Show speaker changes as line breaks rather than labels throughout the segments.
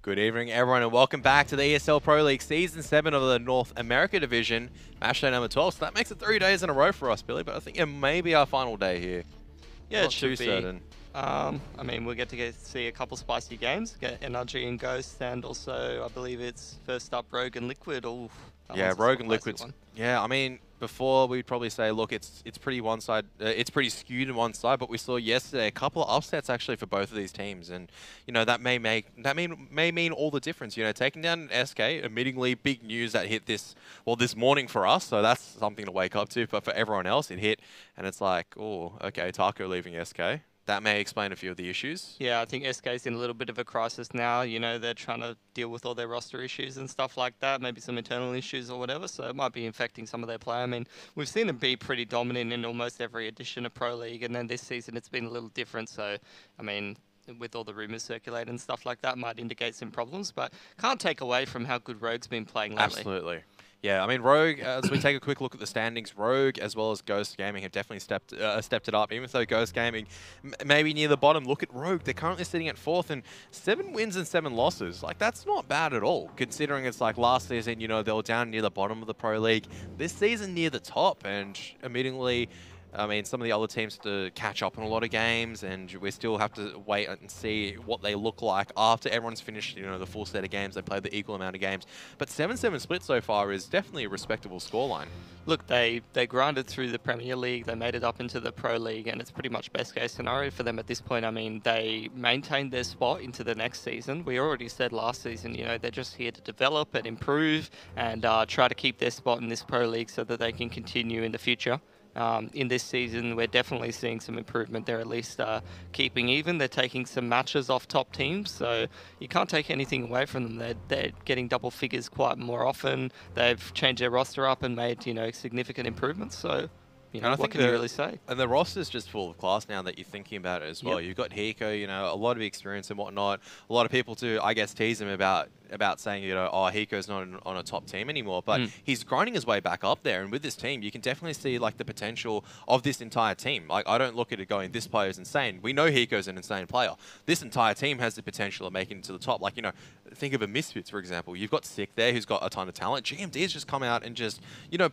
Good evening, everyone, and welcome back to the ESL Pro League Season 7 of the North America Division, match day number 12. So that makes it 3 days in a row for us, Billy, but I think it may be our final day here.
Yeah,
Not
it should
too
be.
certain.
I mean, we'll get to see a couple spicy games, get NRG and Ghost, and also I believe it's first up Rogue and Liquid. Ooh,
Yeah, Rogue and Liquid's. Yeah, I mean, before we'd probably say, look, it's pretty one side, it's pretty skewed in one side, but we saw yesterday a couple of upsets actually for both of these teams, and you know that may mean all the difference. You know, taking down SK, admittingly big news that hit this morning for us, so that's something to wake up to. But for everyone else, it hit, and it's like, oh, okay, Taco leaving SK. That may explain a few of the issues.
Yeah, I think SK's in a little bit of a crisis now. You know, they're trying to deal with all their roster issues and stuff like that, maybe some internal issues or whatever, so it might be infecting some of their play. I mean, we've seen them be pretty dominant in almost every edition of Pro League, and then this season it's been a little different, so, I mean, with all the rumours circulating and stuff like that, might indicate some problems, but can't take away from how good Rogue's been playing lately.
Absolutely. Yeah, I mean, Rogue, as we take a quick look at the standings, Rogue as well as Ghost Gaming have definitely stepped it up. Even though Ghost Gaming maybe near the bottom, look at Rogue. They're currently sitting at 4th and 7 wins and 7 losses. Like, that's not bad at all, considering it's like last season, you know, they were down near the bottom of the Pro League. This season near the top, and immediately, I mean, some of the other teams to catch up on a lot of games, and we still have to wait and see what they look like after everyone's finished, you know, the full set of games. They played the equal amount of games. But 7-7 split so far is definitely a respectable scoreline.
Look, they grinded through the Premier League, they made it up into the Pro League, and it's pretty much best case scenario for them at this point. I mean, they maintained their spot into the next season. We already said last season, you know, they're just here to develop and improve and try to keep their spot in this Pro League so that they can continue in the future. In this season, we're definitely seeing some improvement. They're at least keeping even. They're taking some matches off top teams, so you can't take anything away from them. They're getting double figures quite more often. They've changed their roster up and made, you know, significant improvements. So, you know, what can you really say?
And the roster's just full of class now that you're thinking about it as well. You've got Hiko, you know, a lot of experience and whatnot. A lot of people to, I guess, tease him about saying, you know, oh, Hiko's not on a top team anymore. But he's grinding his way back up there. And with this team, you can definitely see, like, the potential of this entire team. Like, I don't look at it going, this player's insane. We know Hiko's an insane player. This entire team has the potential of making it to the top. Like, you know, think of a Misfits, for example. You've got Sick there, who's got a ton of talent. GMD's just come out and just, you know,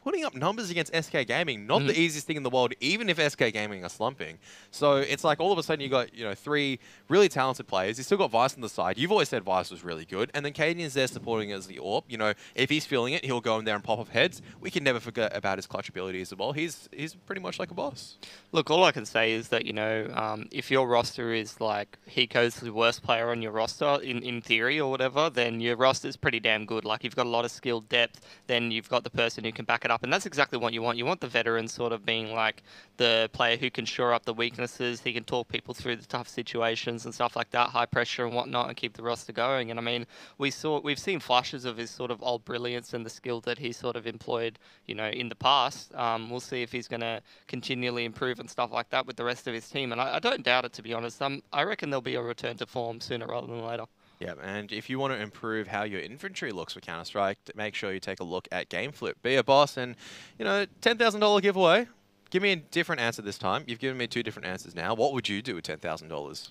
putting up numbers against SK Gaming, not the easiest thing in the world, even if SK Gaming are slumping. So it's like all of a sudden you got, you know, 3 really talented players. You still got Vice on the side. You've always said Vice was really good. And then Cadian's there supporting as the AWP. You know, if he's feeling it, he'll go in there and pop off heads. We can never forget about his clutch abilities as well. He's pretty much like a boss.
Look, all I can say is that, you know, if your roster is like Hiko's the worst player on your roster, in theory or whatever, then your roster's pretty damn good. Like, you've got a lot of skill depth, then you've got the person who can back it up. And that's exactly what you want. You want the veteran sort of being like the player who can shore up the weaknesses. He can talk people through the tough situations and stuff like that, high pressure and whatnot, and keep the roster going. And I mean, we've seen flashes of his sort of old brilliance and the skill that he sort of employed, you know, in the past. We'll see if he's going to continually improve and stuff like that with the rest of his team. And I don't doubt it, to be honest. I reckon there'll be a return to form sooner rather than later.
Yeah, and if you want to improve how your inventory looks for Counter-Strike, make sure you take a look at GameFlip. Be a boss and, you know, $10,000 giveaway. Give me a different answer this time. You've given me 2 different answers now. What would you do with $10,000?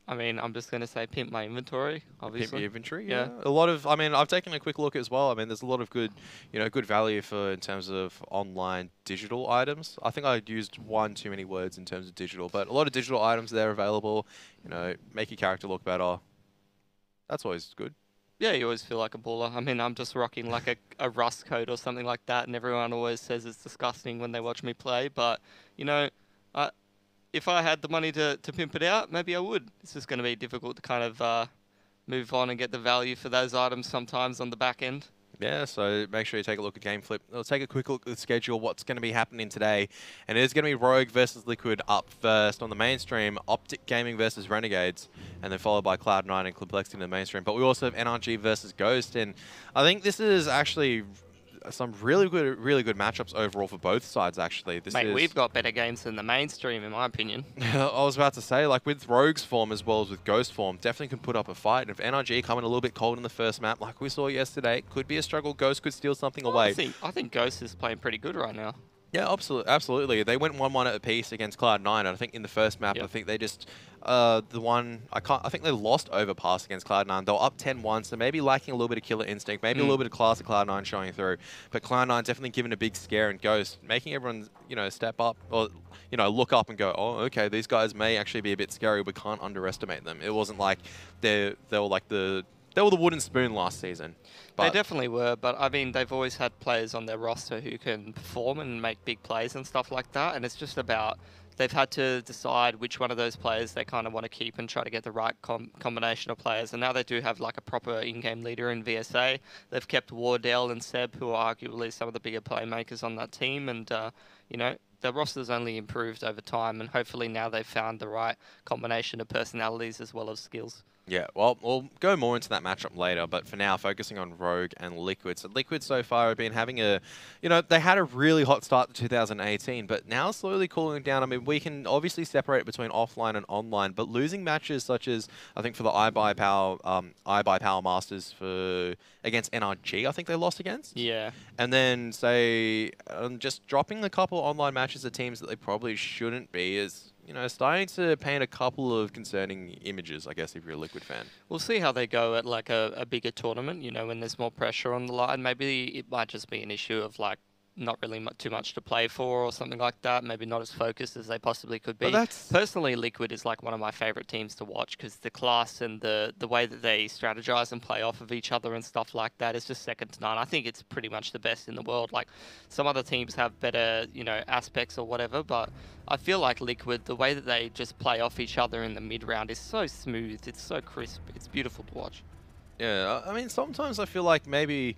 I mean, I'm just going to say pimp my inventory, obviously.
Pimp your inventory? Yeah. A lot of, I mean, I've taken a quick look as well. I mean, there's a lot of good, you know, good value for in terms of online digital items. I think I used one too many words in terms of digital, but a lot of digital items there available. You know, make your character look better. That's always good.
Yeah, you always feel like a baller. I mean, I'm just rocking like a Rust coat or something like that, and everyone always says it's disgusting when they watch me play. But, you know, if I had the money to pimp it out, maybe I would. It's just going to be difficult to kind of move on and get the value for those items sometimes on the back end.
Yeah, so make sure you take a look at GameFlip. We'll take a quick look at the schedule, what's going to be happening today. And it is going to be Rogue versus Liquid up first on the mainstream, Optic Gaming versus Renegades, and then followed by Cloud9 and Complexity in the mainstream. But we also have NRG versus Ghost, and I think this is actually some really good matchups overall for both sides, actually.
Mate, we've got better games than the mainstream, in my opinion.
I was about to say, like, with Rogue's form as well as with Ghost form, definitely can put up a fight. And if NRG coming a little bit cold in the first map, like we saw yesterday, could be a struggle. Ghost could steal something away.
I think Ghost is playing pretty good right now.
Yeah, absolutely. They went 1-1 at a piece against Cloud9. And I think in the first map, I think they just I think they lost Overpass against Cloud9. They were up 10-1, so maybe lacking a little bit of killer instinct, maybe a little bit of class of Cloud9 showing through. But Cloud9 definitely given a big scare and Ghost, making everyone, step up or look up and go, oh, okay, these guys may actually be a bit scary. We can't underestimate them. It wasn't like they were like the wooden spoon last season. But
they definitely were, but I mean, they've always had players on their roster who can perform and make big plays and stuff like that, and it's just about they've had to decide which one of those players they kind of want to keep and try to get the right combination of players. And now they do have like a proper in-game leader in VSA. They've kept Wardell and Seb, who are arguably some of the bigger playmakers on that team, and the roster's only improved over time, and hopefully now they've found the right combination of personalities as well as skills.
Yeah, well, we'll go more into that matchup later, but for now, focusing on Rogue and Liquid. So Liquid so far have been having they had a really hot start to 2018, but now slowly cooling down. I mean, we can obviously separate it between offline and online, but losing matches such as, I think for the iBuy Power Masters against NRG, I think they lost against.
Yeah.
And then, say, just dropping a couple online matches to teams that they probably shouldn't be is starting to paint a couple of concerning images, I guess, if you're a Liquid fan.
We'll see how they go at like a bigger tournament, when there's more pressure on the line. Maybe it might just be an issue of like not really too much to play for or something like that. Maybe not as focused as they possibly could be. Personally, Liquid is like one of my favorite teams to watch because the class and the way that they strategize and play off of each other and stuff like that is just second to none. I think it's pretty much the best in the world. Like some other teams have better, aspects or whatever, but I feel like Liquid, the way that they just play off each other in the mid round is so smooth. It's so crisp. It's beautiful to watch.
Yeah, I mean, sometimes I feel like maybe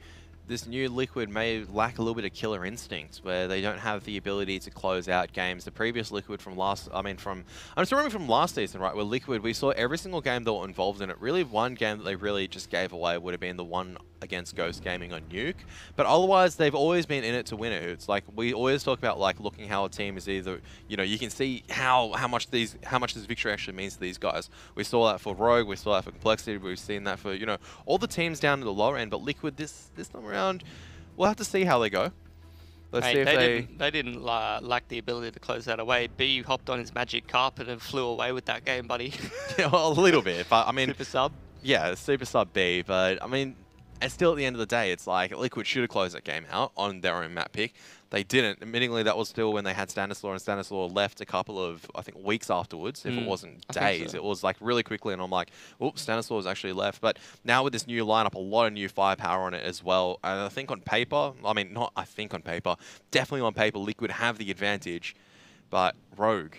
this new Liquid may lack a little bit of killer instinct, where they don't have the ability to close out games. The previous Liquid from I'm still remembering from last season, right, where Liquid, we saw every single game they were involved in it. Really, one game that they really just gave away would have been the one against Ghost Gaming on Nuke. But otherwise, they've always been in it to win it. It's like, we always talk about, like, looking how a team is either, you can see how much this victory actually means to these guys. We saw that for Rogue, we saw that for Complexity, we've seen that for, all the teams down to the lower end. But Liquid, this time around, we'll have to see how they go. Let's see if
they didn't lack the ability to close that away. B hopped on his magic carpet and flew away with that game, buddy.
Yeah, well, a little bit, but I mean,
super sub.
Yeah, super sub B, but I mean, and still at the end of the day, it's like Liquid should have closed that game out on their own map pick. They didn't. Admittingly, that was still when they had Stanislaw, and Stanislaw left a couple of, I think, weeks afterwards, if it wasn't days. So. It was like really quickly, and I'm like, oops, Stanislaw was actually left. But now with this new lineup, a lot of new firepower on it as well. And I think on paper, definitely on paper, Liquid have the advantage. But Rogue,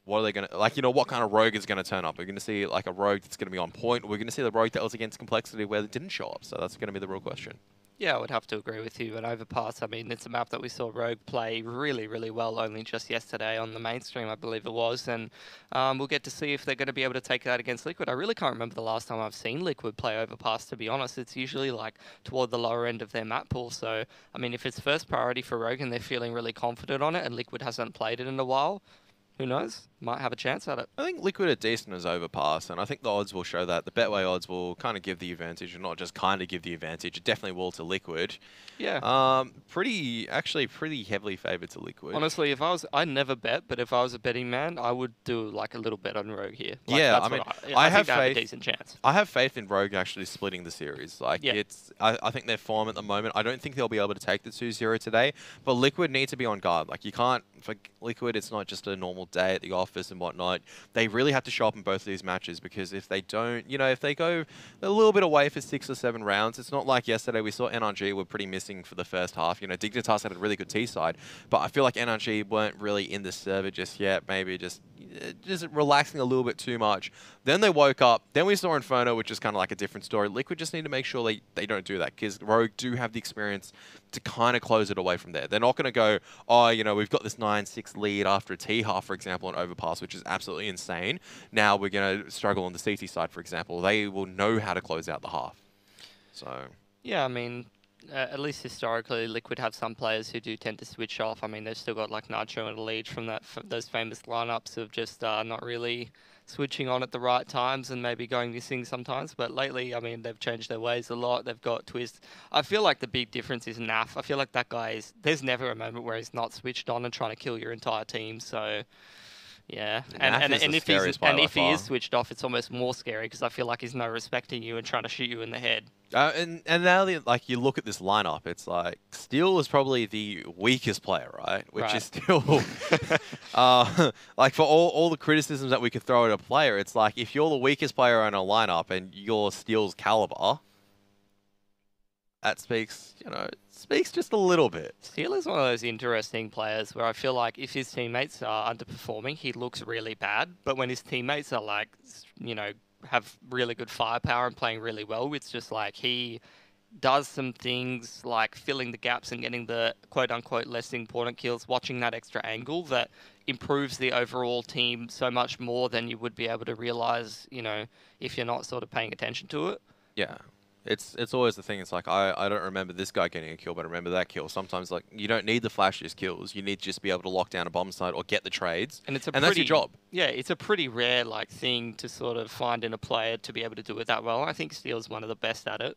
what are they going to, what kind of Rogue is going to turn up? We're going to see like a Rogue that's going to be on point. We're going to see the Rogue that was against Complexity where it didn't show up. So that's going to be the real question.
Yeah, I would have to agree with you. But Overpass, I mean, it's a map that we saw Rogue play really, really well only just yesterday on the mainstream, I believe it was. And we'll get to see if they're going to be able to take that against Liquid. I really can't remember the last time I've seen Liquid play Overpass, to be honest. It's usually like toward the lower end of their map pool. So, I mean, if it's first priority for Rogue and they're feeling really confident on it and Liquid hasn't played it in a while, who knows? Might have a chance at it.
I think Liquid are decent as Overpass, and I think the odds will show that. The Betway odds will kind of give the advantage, and not just kind of give the advantage. It definitely will to Liquid.
Yeah.
Pretty heavily favoured to Liquid.
Honestly, I never bet, but if I was a betting man, I would do like a little bet on Rogue here. Like,
yeah, I mean, I
think they have a decent chance.
I have faith in Rogue actually splitting the series. Like, I think their form at the moment, I don't think they'll be able to take the 2-0 today, but Liquid need to be on guard. Like, you can't, for Liquid, it's not just a normal day at the office and whatnot. They really have to show up in both of these matches, because if they don't, if they go a little bit away for 6 or 7 rounds, it's not like yesterday we saw NRG were pretty missing for the first half. Dignitas had a really good T side, but I feel like NRG weren't really in the server just yet, maybe just relaxing a little bit too much. Then they woke up, then we saw Inferno, which is kind of like a different story. Liquid just need to make sure they don't do that, because Rogue do have the experience to kind of close it away from there. They're not going to go, oh, we've got this 9-6 lead after a T-half, for example, on Overpass, which is absolutely insane. Now we're going to struggle on the CT side, for example. They will know how to close out the half. So
yeah, I mean, at least historically, Liquid have some players who do tend to switch off. I mean, they've still got like Nacho and Elite from those famous lineups of just not really switching on at the right times and maybe going missing sometimes. But lately, I mean, they've changed their ways a lot. They've got Twist. I feel like the big difference is Naf. I feel like that guy is. There's never a moment where he's not switched on and trying to kill your entire team. So. Yeah, and if he is switched off, it's almost more scary because I feel like he's no respecting you and trying to shoot you in the head.
And now, like, you look at this lineup, it's like Steel is probably the weakest player, right? Which is still, like, for all the criticisms that we could throw at a player, it's like if you're the weakest player in a lineup and you're Steel's caliber, that speaks, speaks just a little bit.
Steel is one of those interesting players where I feel like if his teammates are underperforming, he looks really bad. But when his teammates are like, have really good firepower and playing really well, it's just like he does some things like filling the gaps and getting the quote-unquote less important kills, watching that extra angle that improves the overall team so much more than you would be able to realize, if you're not sort of paying attention to it.
Yeah. It's always the thing. It's like, I don't remember this guy getting a kill, but I remember that kill. Sometimes, like, you don't need the flashiest kills. You need to just be able to lock down a bomb site or get the trades. And that's your job.
Yeah, it's a pretty rare thing to sort of find in a player to be able to do it that well. I think Steel's one of the best at it.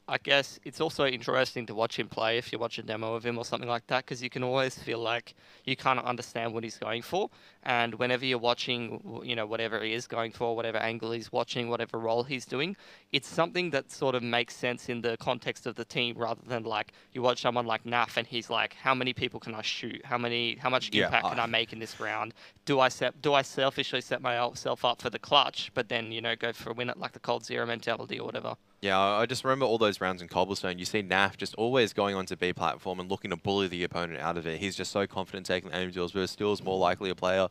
I guess it's also interesting to watch him play if you watch a demo of him or something like that, because you can always feel like you kind of understand what he's going for. And whenever you're watching, whatever he is going for, whatever angle he's watching, whatever role he's doing, it's something that sort of makes sense in the context of the team, rather than like you watch someone like Naf and he's like, how many people can I shoot? How much impact can I make in this round? Do I selfishly set myself up for the clutch, but then, go for a win at like the cold zero mentality or whatever?
Yeah, I just remember all those rounds in Cobblestone. You see Naf just always going onto B platform and looking to bully the opponent out of it. He's just so confident taking aim duels, but Steel's more likely a player,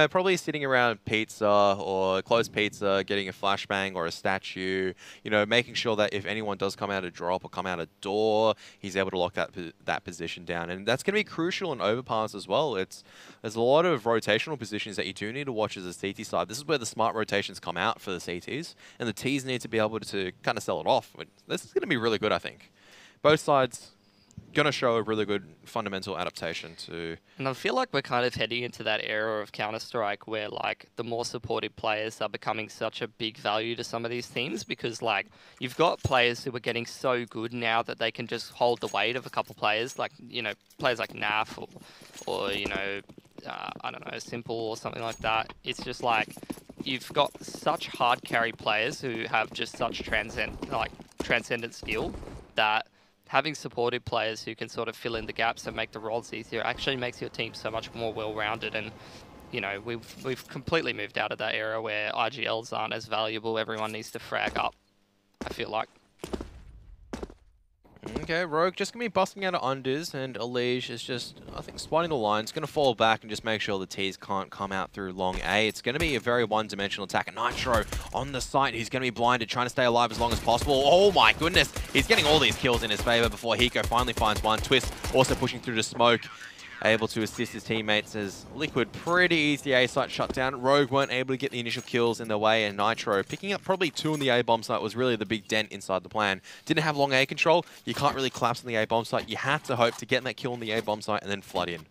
probably sitting around pizza or close pizza, getting a flashbang or a statue, making sure that if anyone does come out a drop or come out a door, he's able to lock that position down. And that's going to be crucial in Overpass as well. There's a lot of rotational positions that you do need to watch as a CT side. This is where the smart rotations come out for the CTs, and the Ts need to be able to kind of sell it off. This is going to be really good, I think. Both sides going to show a really good fundamental adaptation to...
And I feel like we're kind of heading into that era of Counter-Strike where, like, the more supportive players are becoming such a big value to some of these teams, because, like, you've got players who are getting so good now that they can just hold the weight of a couple players, like, players like Naf or I don't know, Simple or something like that. It's just like you've got such hard carry players who have just such transcendent skill that having supportive players who can sort of fill in the gaps and make the roles easier actually makes your team so much more well-rounded. And we've completely moved out of that era where IGLs aren't as valuable. Everyone needs to frag up, I feel like.
Okay, Rogue just going to be busting out of unders, and Elige is just, I think, spotting the line. It's going to fall back and just make sure the Ts can't come out through long A. It's going to be a very one-dimensional attack. And Nitro on the site, he's going to be blinded, trying to stay alive as long as possible. Oh my goodness, he's getting all these kills in his favor before Hiko finally finds one. Twist also pushing through the smoke, able to assist his teammates as Liquid pretty easy A site shut down. Rogue weren't able to get the initial kills in their way, and Nitro picking up probably 2 on the A bomb site was really the big dent inside the plan. Didn't have long A control. You can't really collapse on the A bomb site. You have to hope to get that kill on the A bomb site and then flood in.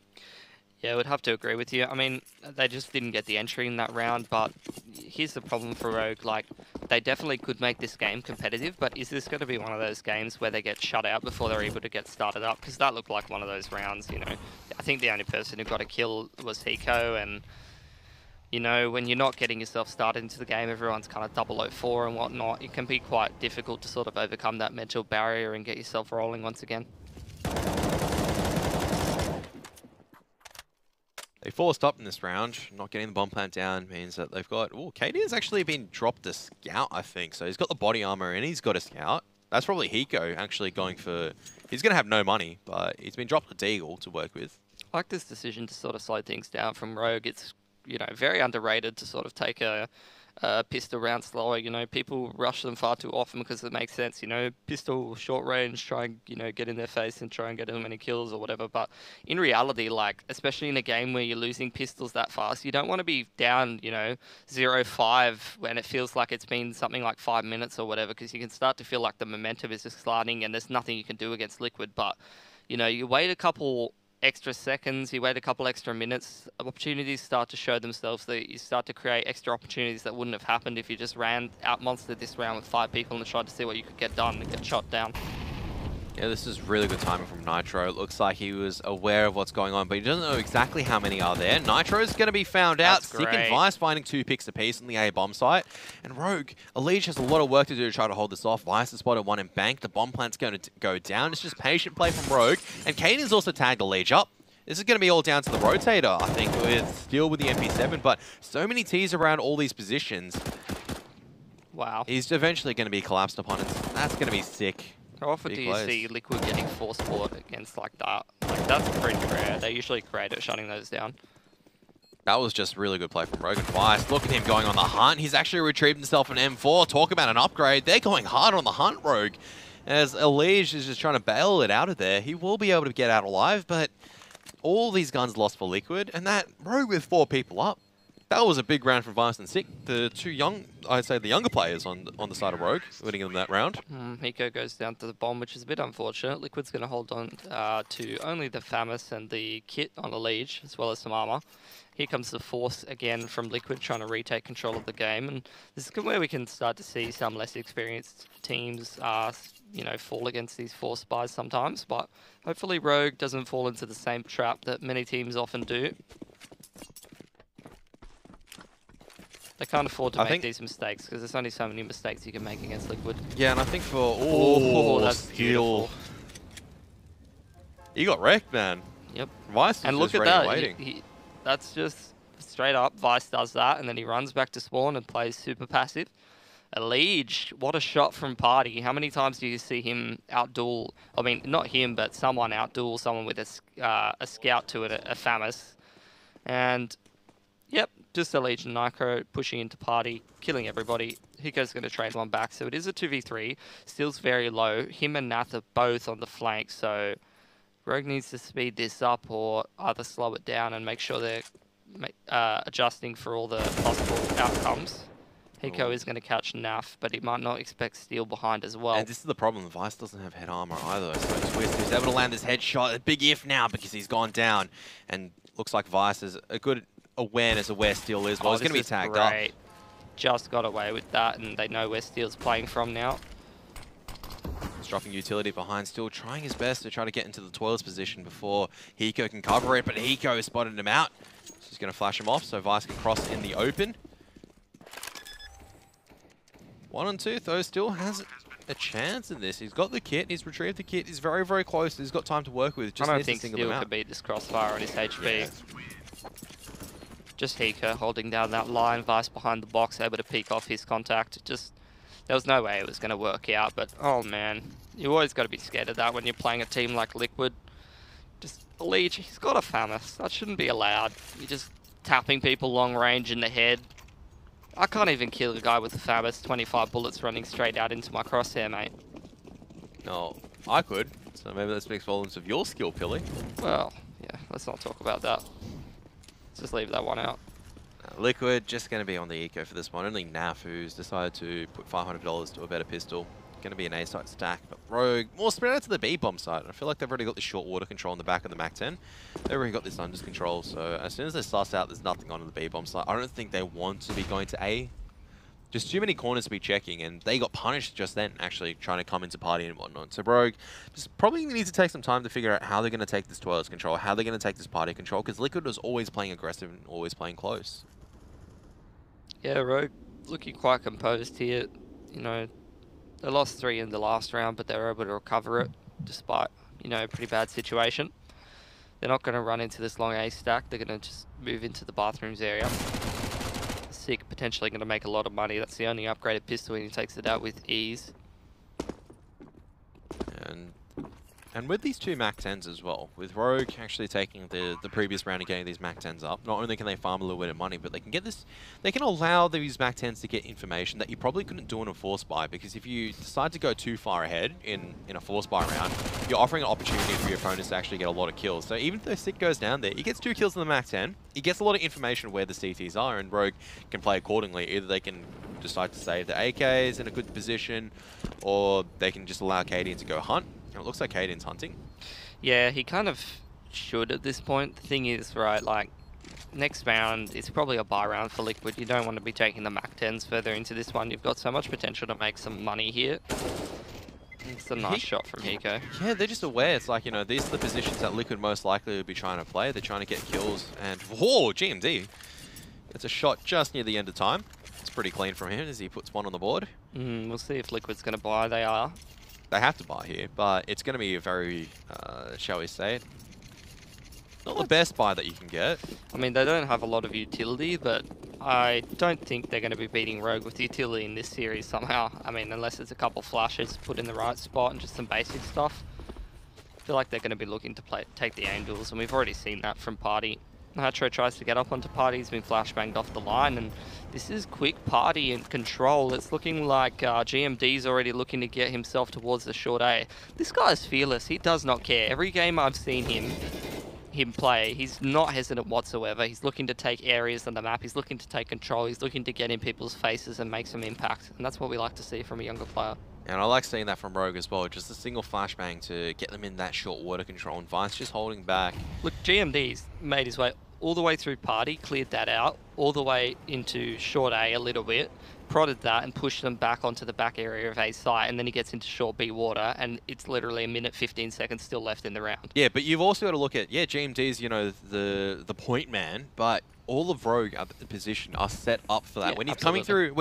Yeah, I would have to agree with you. I mean, they just didn't get the entry in that round, but here's the problem for Rogue. Like, they definitely could make this game competitive, but is this going to be one of those games where they get shut out before they're able to get started up? Because that looked like one of those rounds, I think the only person who got a kill was Hiko, and, when you're not getting yourself started into the game, everyone's kind of 004 and whatnot. It can be quite difficult to sort of overcome that mental barrier and get yourself rolling once again.
They forced up in this round. Not getting the bomb plant down means that they've got... Oh, KD has actually been dropped a scout, I think. So he's got the body armor and he's got a scout. That's probably Hiko actually going for... He's going to have no money, but he's been dropped a Deagle to work with.
I like this decision to sort of slow things down from Rogue. It's, very underrated to sort of take a pistol round slower. People rush them far too often because it makes sense. Pistol, short range, try and, get in their face and try and get as many kills or whatever. But in reality, like, especially in a game where you're losing pistols that fast, you don't want to be down, 0-5 when it feels like it's been something like 5 minutes or whatever, because you can start to feel like the momentum is just sliding and there's nothing you can do against Liquid. But, you wait a couple extra seconds, you wait a couple extra minutes, opportunities start to show themselves. That you start to create extra opportunities that wouldn't have happened if you just ran out monstered this round with 5 people and tried to see what you could get done and get shot down.
Yeah, this is really good timing from Nitro. It looks like he was aware of what's going on, but he doesn't know exactly how many are there. Nitro's going to be found out. Sick and Vice finding 2 picks apiece on the A bomb site. And Rogue, Elige has a lot of work to do to try to hold this off. Vice has spotted 1 in bank. The bomb plant's going to go down. It's just patient play from Rogue. And Caden's also tagged Elige up. This is going to be all down to the rotator, I think, with Steel with the MP7, but so many Ts around all these positions.
Wow.
He's eventually going to be collapsed upon, and that's going to be sick.
How often do you see Liquid getting force sport against like that? Like, that's pretty rare. They're usually great at shutting those down.
That was just really good play from Rogue and Vice. Look at him going on the hunt. He's actually retrieved himself an M4. Talk about an upgrade. They're going hard on the hunt, Rogue. As Elige is just trying to bail it out of there. He will be able to get out alive, but all these guns lost for Liquid, and that Rogue with 4 people up. That was a big round from Vice and Sick. The 2 young, I'd say the younger players on the side of Rogue, winning them that round.
Hiko goes down to the bomb, which is a bit unfortunate. Liquid's going to hold on to only the FAMAS and the kit on Elige, as well as some armor. Here comes the Force again from Liquid, trying to retake control of the game. And this is where we can start to see some less experienced teams, you know, fall against these Force buys sometimes. But hopefully Rogue doesn't fall into the same trap that many teams often do. They can't afford to make these mistakes because there's only so many mistakes you can make against Liquid.
Yeah, and I think for
that's beautiful.
He got wrecked, man.
Yep.
Vice
and look at that. That's just straight up. Vice does that, and then he runs back to spawn and plays super passive. Elige, what a shot from Party. How many times do you see him outduel? I mean, not him, but someone outduel someone with a scout to a FAMAS. And yep, just Elige and Nitro pushing into Party, killing everybody. Hiko's going to trade one back, so it is a 2v3. Steel's very low. Him and Nath are both on the flank, so Rogue needs to speed this up or either slow it down and make sure they're adjusting for all the possible outcomes. Hiko is going to catch Naf, but he might not expect Steel behind as well.
And this is the problem. Vice doesn't have head armor either. So Twist is able to land this headshot. A big if now because he's gone down. And looks like Vice has a good awareness of where Steel is. Well, he's going to be tagged up.
Just got away with that, and they know where Steel's playing from now.
He's dropping utility behind, Steel trying his best to try to get into the 12's position before Hiko can cover it, but Hiko has spotted him out. He's going to flash him off so Vice can cross in the open. 1 and 2, though, still has a chance in this. He's got the kit, he's retrieved the kit, he's very, very close. He's got time to work with. Just
I don't think Steel can beat this crossfire on his HP. Yeah. Just Hiko holding down that line, Vice behind the box, able to peek off his contact. Just, there was no way it was going to work out, but oh man, you always got to be scared of that when you're playing a team like Liquid. Just Elige, he's got a FAMAS. That shouldn't be allowed. You're just tapping people long range in the head. I can't even kill a guy with a FAMAS, 25 bullets running straight out into my crosshair, mate.
No, I could. So maybe that speaks volumes of your skill, Pilly.
Well, yeah, let's not talk about that. Let's just leave that one out.
Liquid just going to be on the eco for this one. Only Naf, who's decided to put $500 to a better pistol. Going to be an A-site stack, but Rogue more spread out to the B-bomb site. I feel like they've already got the short water control in the back of the MAC-10. They've already got this under control, so as soon as they suss out there's nothing on the B-bomb site, I don't think they want to be going to A. Just too many corners to be checking, and they got punished just then, actually trying to come into Party and whatnot. So Rogue just probably need to take some time to figure out how they're going to take this 12's control, how they're going to take this Party control, because Liquid was always playing aggressive and always playing close.
Yeah, Rogue looking quite composed here. You know, they lost 3 in the last round, but they were able to recover it despite, you know, a pretty bad situation. They're not going to run into this long A stack. They're going to just move into the bathrooms area. Sick, potentially going to make a lot of money. That's the only upgraded pistol, and he takes it out with ease.
And with these 2 MAC-10s as well, with Rogue actually taking the previous round and getting these MAC-10s up, not only can they farm a little bit of money, but they can get this, they can allow these MAC-10s to get information that you probably couldn't do in a force buy, because if you decide to go too far ahead in a force buy round, you're offering an opportunity for your opponents to actually get a lot of kills. So even if Sick goes down there, he gets 2 kills in the MAC-10, he gets a lot of information of where the CTs are, and Rogue can play accordingly. Either they can decide to save the AKs in a good position, or they can just allow Cadian to go hunt. And it looks like Cadian's hunting.
Yeah, he kind of should at this point. The thing is, right, like, next round, it's probably a buy round for Liquid. You don't want to be taking the Mac 10s further into this one. You've got so much potential to make some money here. It's a nice shot from Hiko.
Yeah, they're just aware. It's like, you know, these are the positions that Liquid most likely would be trying to play. They're trying to get kills. And, whoa, GMD. It's a shot just near the end of time. It's pretty clean from him as he puts one on the board.
We'll see if Liquid's going to buy. They are.
They have to buy here, but it's going to be a very, shall we say it, not the best buy that you can get.
I mean, they don't have a lot of utility, but I don't think they're going to be beating Rogue with utility in this series somehow. I mean, unless it's a couple flashes put in the right spot and just some basic stuff. I feel like they're going to be looking to take the Angels, and we've already seen that from Party. Nitro tries to get up onto Party, he's been flashbanged off the line, and this is quick Party and control. It's looking like GMD's already looking to get himself towards the short A. This guy's fearless, he does not care. Every game I've seen him play, he's not hesitant whatsoever. He's looking to take areas on the map, he's looking to take control, he's looking to get in people's faces and make some impact, and that's what we like to see from a younger player.
And I like seeing that from Rogue as well, just a single flashbang to get them in that short water control, and Vice just holding back.
Look, GMD's made his way all the way through Party, cleared that out, all the way into short A a little bit, prodded that and pushed them back onto the back area of A site, and then he gets into short B water, and it's literally a minute 15 seconds still left in the round.
Yeah, but you've also got to look at, yeah, GMD's, you know, the point man, but all of Rogue at the position are set up for that.
Yeah,
when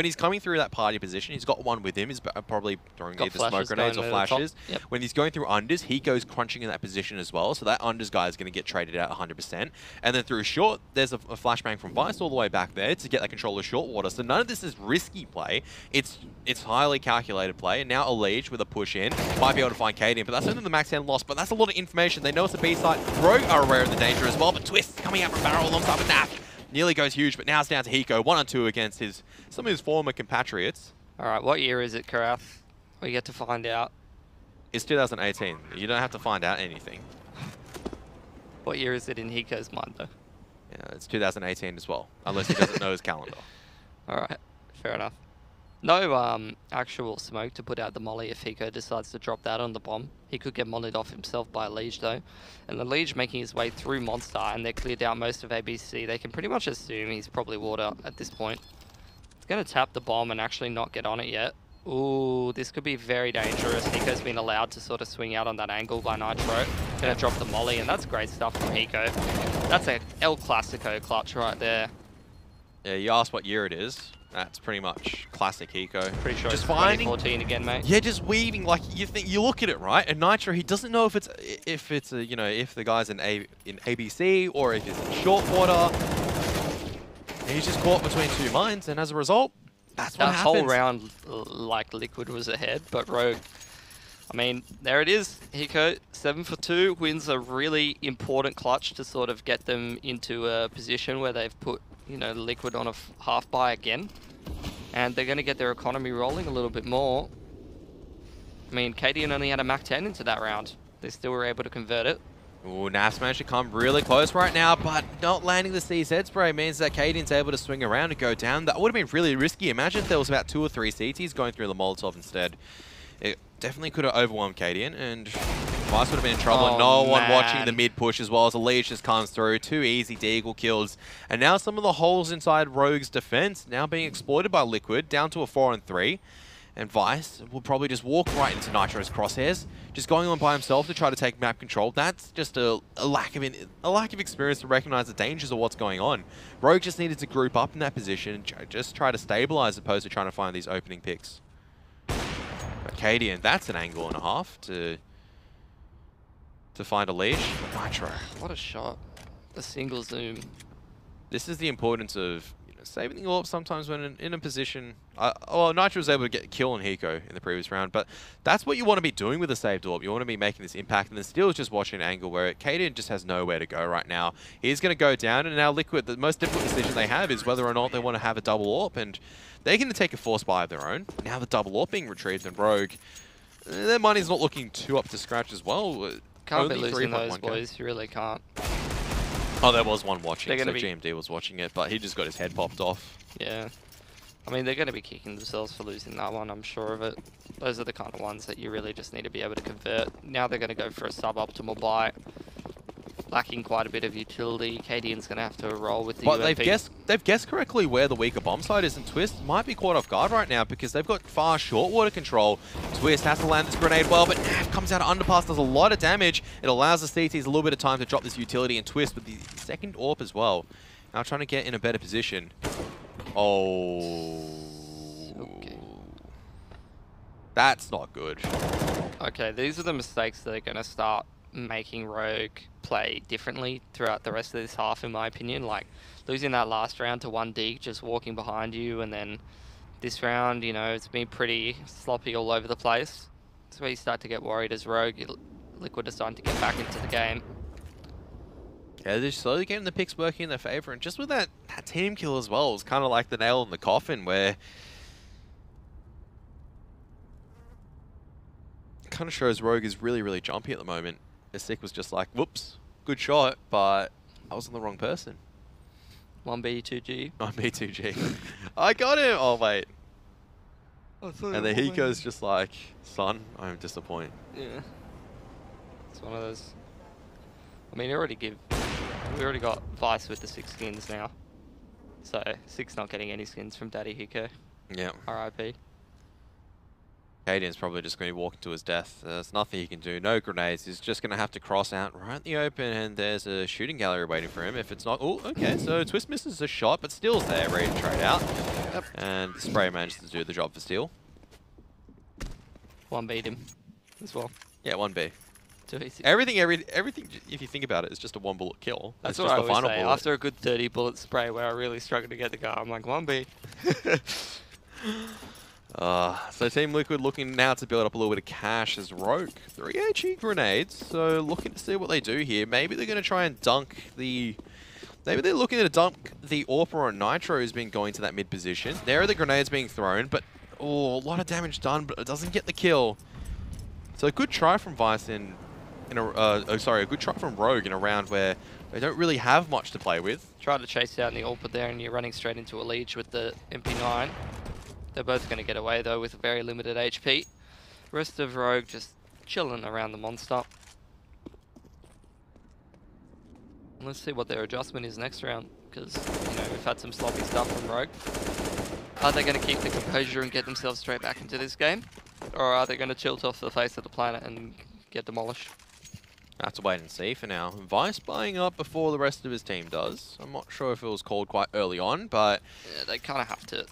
he's coming through that Party position, he's got one with him. He's probably throwing either smoke grenades or flashes.
Yep.
When he's going through unders, he goes crunching in that position as well. So that unders guy is going to get traded out 100%. And then through short, there's a flashbang from Vice all the way back there to get that control of short water. So none of this is risky play. It's highly calculated play. And now Elege with a push in might be able to find Cadian, but that's only the max 10 loss. But that's a lot of information. They know it's a B site. Rogue are aware of the danger as well. But Twist coming out from Barrel alongside with Nash. Nearly goes huge, but now it's down to Hiko. 1-on-2 against some of his former compatriots.
All right, what year is it, Karath? We get to find out.
It's 2018. You don't have to find out anything.
What year is it in Hiko's mind, though?
Yeah, it's 2018 as well, unless he doesn't know his calendar.
All right, fair enough. No actual smoke to put out the molly if Hiko decides to drop that on the bomb. He could get mollied off himself by Liege though. And the Liege making his way through Monster, and they're cleared out most of ABC. They can pretty much assume he's probably water at this point. It's going to tap the bomb and actually not get on it yet. Ooh, this could be very dangerous. Hiko's been allowed to sort of swing out on that angle by Nitro. Going to drop the molly, and that's great stuff from Hiko. That's a El Clasico clutch right there.
Yeah, you asked what year it is. That's pretty much classic Hiko.
Pretty sure
just
it's 2014 again, mate.
Yeah, just weaving like you look at it, right? And Nitro, he doesn't know if it's a, you know, if the guy's in ABC or if he's in short water. And he's just caught between two minds, and as a result, that's what happens.
That whole round, like Liquid was ahead, but Rogue. I mean, there it is. Hiko, 7 for 2, wins a really important clutch to sort of get them into a position where they've put, you know, Liquid on a half buy again. And they're going to get their economy rolling a little bit more. I mean, Cadian only had a Mac 10 into that round. They still were able to convert it.
Ooh, Naf's managed to come really close right now, but not landing the CZ spray means that Cadian's able to swing around and go down. That would have been really risky. Imagine if there was about 2 or 3 CTs going through the Molotov instead. It definitely could have overwhelmed Cadian, and Vice would have been in trouble.
Oh,
no one watching the mid push as well as Elege just comes through. 2 easy deagle kills. And now some of the holes inside Rogue's defense now being exploited by Liquid, down to a 4-on-3. And Vice will probably just walk right into Nitro's crosshairs, just going on by himself to try to take map control. That's just a lack of experience to recognize the dangers of what's going on. Rogue just needed to group up in that position and just try to stabilize as opposed to trying to find these opening picks. But Cadian, that's an angle and a half to find a leash. Nitro.
What a shot. A single zoom.
This is the importance of saving the AWP sometimes when in a position. Well, Nitro was able to get a kill on Hiko in the previous round, but that's what you want to be doing with a saved AWP. You want to be making this impact, and then still just watching an angle where Cadian just has nowhere to go right now. He's going to go down, and now Liquid, the most difficult decision they have is whether or not they want to have a double AWP, and they're going to take a force buy of their own. Now the double AWP being retrieved, and Rogue, their money's not looking too up to scratch as well.
Can't be losing those boys, you really can't.
Oh, there was one watching, so
be...
GMD was watching it, but he just got his head popped off.
Yeah. I mean, they're going to be kicking themselves for losing that one, I'm sure of it. Those are the kind of ones that you really just need to be able to convert. Now they're going to go for a suboptimal buy. lacking quite a bit of utility. Cadian's going to have to roll with the
But
UMP.
they've guessed correctly where the weaker bomb side is, and Twist might be caught off guard right now because they've got fast short water control. Twist has to land this grenade well, but Nav comes out of underpass, does a lot of damage. It allows the CTs a little bit of time to drop this utility, and Twist with the second AWP as well. Now trying to get in a better position. Oh.
Okay.
That's not good.
Okay, these are the mistakes that are going to start making Rogue play differently throughout the rest of this half, in my opinion. Like, losing that last round to 1D, just walking behind you, and then this round, you know, it's been pretty sloppy all over the place. That's where you start to get worried as Rogue. Liquid are starting to get back into the game.
Yeah, they're slowly getting the picks working in their favor, and just with that team kill as well, it's kind of like the nail in the coffin, where it kind of shows Rogue is really, really jumpy at the moment. Sick was just like, whoops, good shot, but I was on the wrong person.
1B, 2G.
1B, 2G. I got him! Oh, wait. And then he goes just like, son, I'm disappointed.
Yeah. It's one of those. I mean, we already got Vice with the 6 skins now. So, 6 not getting any skins from Daddy Hiko.
Yeah.
RIP.
Cadian's probably just going to walk to his death. There's nothing he can do. No grenades. He's just going to have to cross out right in the open, and there's a shooting gallery waiting for him. If it's not... Oh, okay. So Twist misses a shot, but Steel's there, ready to trade out. Yep. And the Spray manages to do the job for Steel.
1 beat him as well.
Yeah, 1B.
Too easy.
Everything, if you think about it, is just a 1-bullet kill.
That's
it's
what
just
I
the
always
final
say.
bullet.
After a good 30-bullet spray where I really struggle to get the guy, I'm like, 1B.
So Team Liquid looking now to build up a little bit of cash as Rogue. 3 HE grenades, so looking to see what they do here. Maybe they're going to try and dunk the... Maybe they're looking to dunk the AWP or Nitro who's been going to that mid position. There are the grenades being thrown, but oh, a lot of damage done, but it doesn't get the kill. So a good try from Vice a good try from Rogue in a round where they don't really have much to play with.
Try to chase down the AWP there, and you're running straight into a leech with the MP9. They're both going to get away, though, with very limited HP. Rest of Rogue just chilling around the monster. Let's see what their adjustment is next round, because, you know, we've had some sloppy stuff from Rogue. Are they going to keep the composure and get themselves straight back into this game? Or are they going to tilt off the face of the planet and get demolished?
Have to wait and see for now. Vice buying up before the rest of his team does. I'm not sure if it was called quite early on, but...
Yeah, they kind of have to.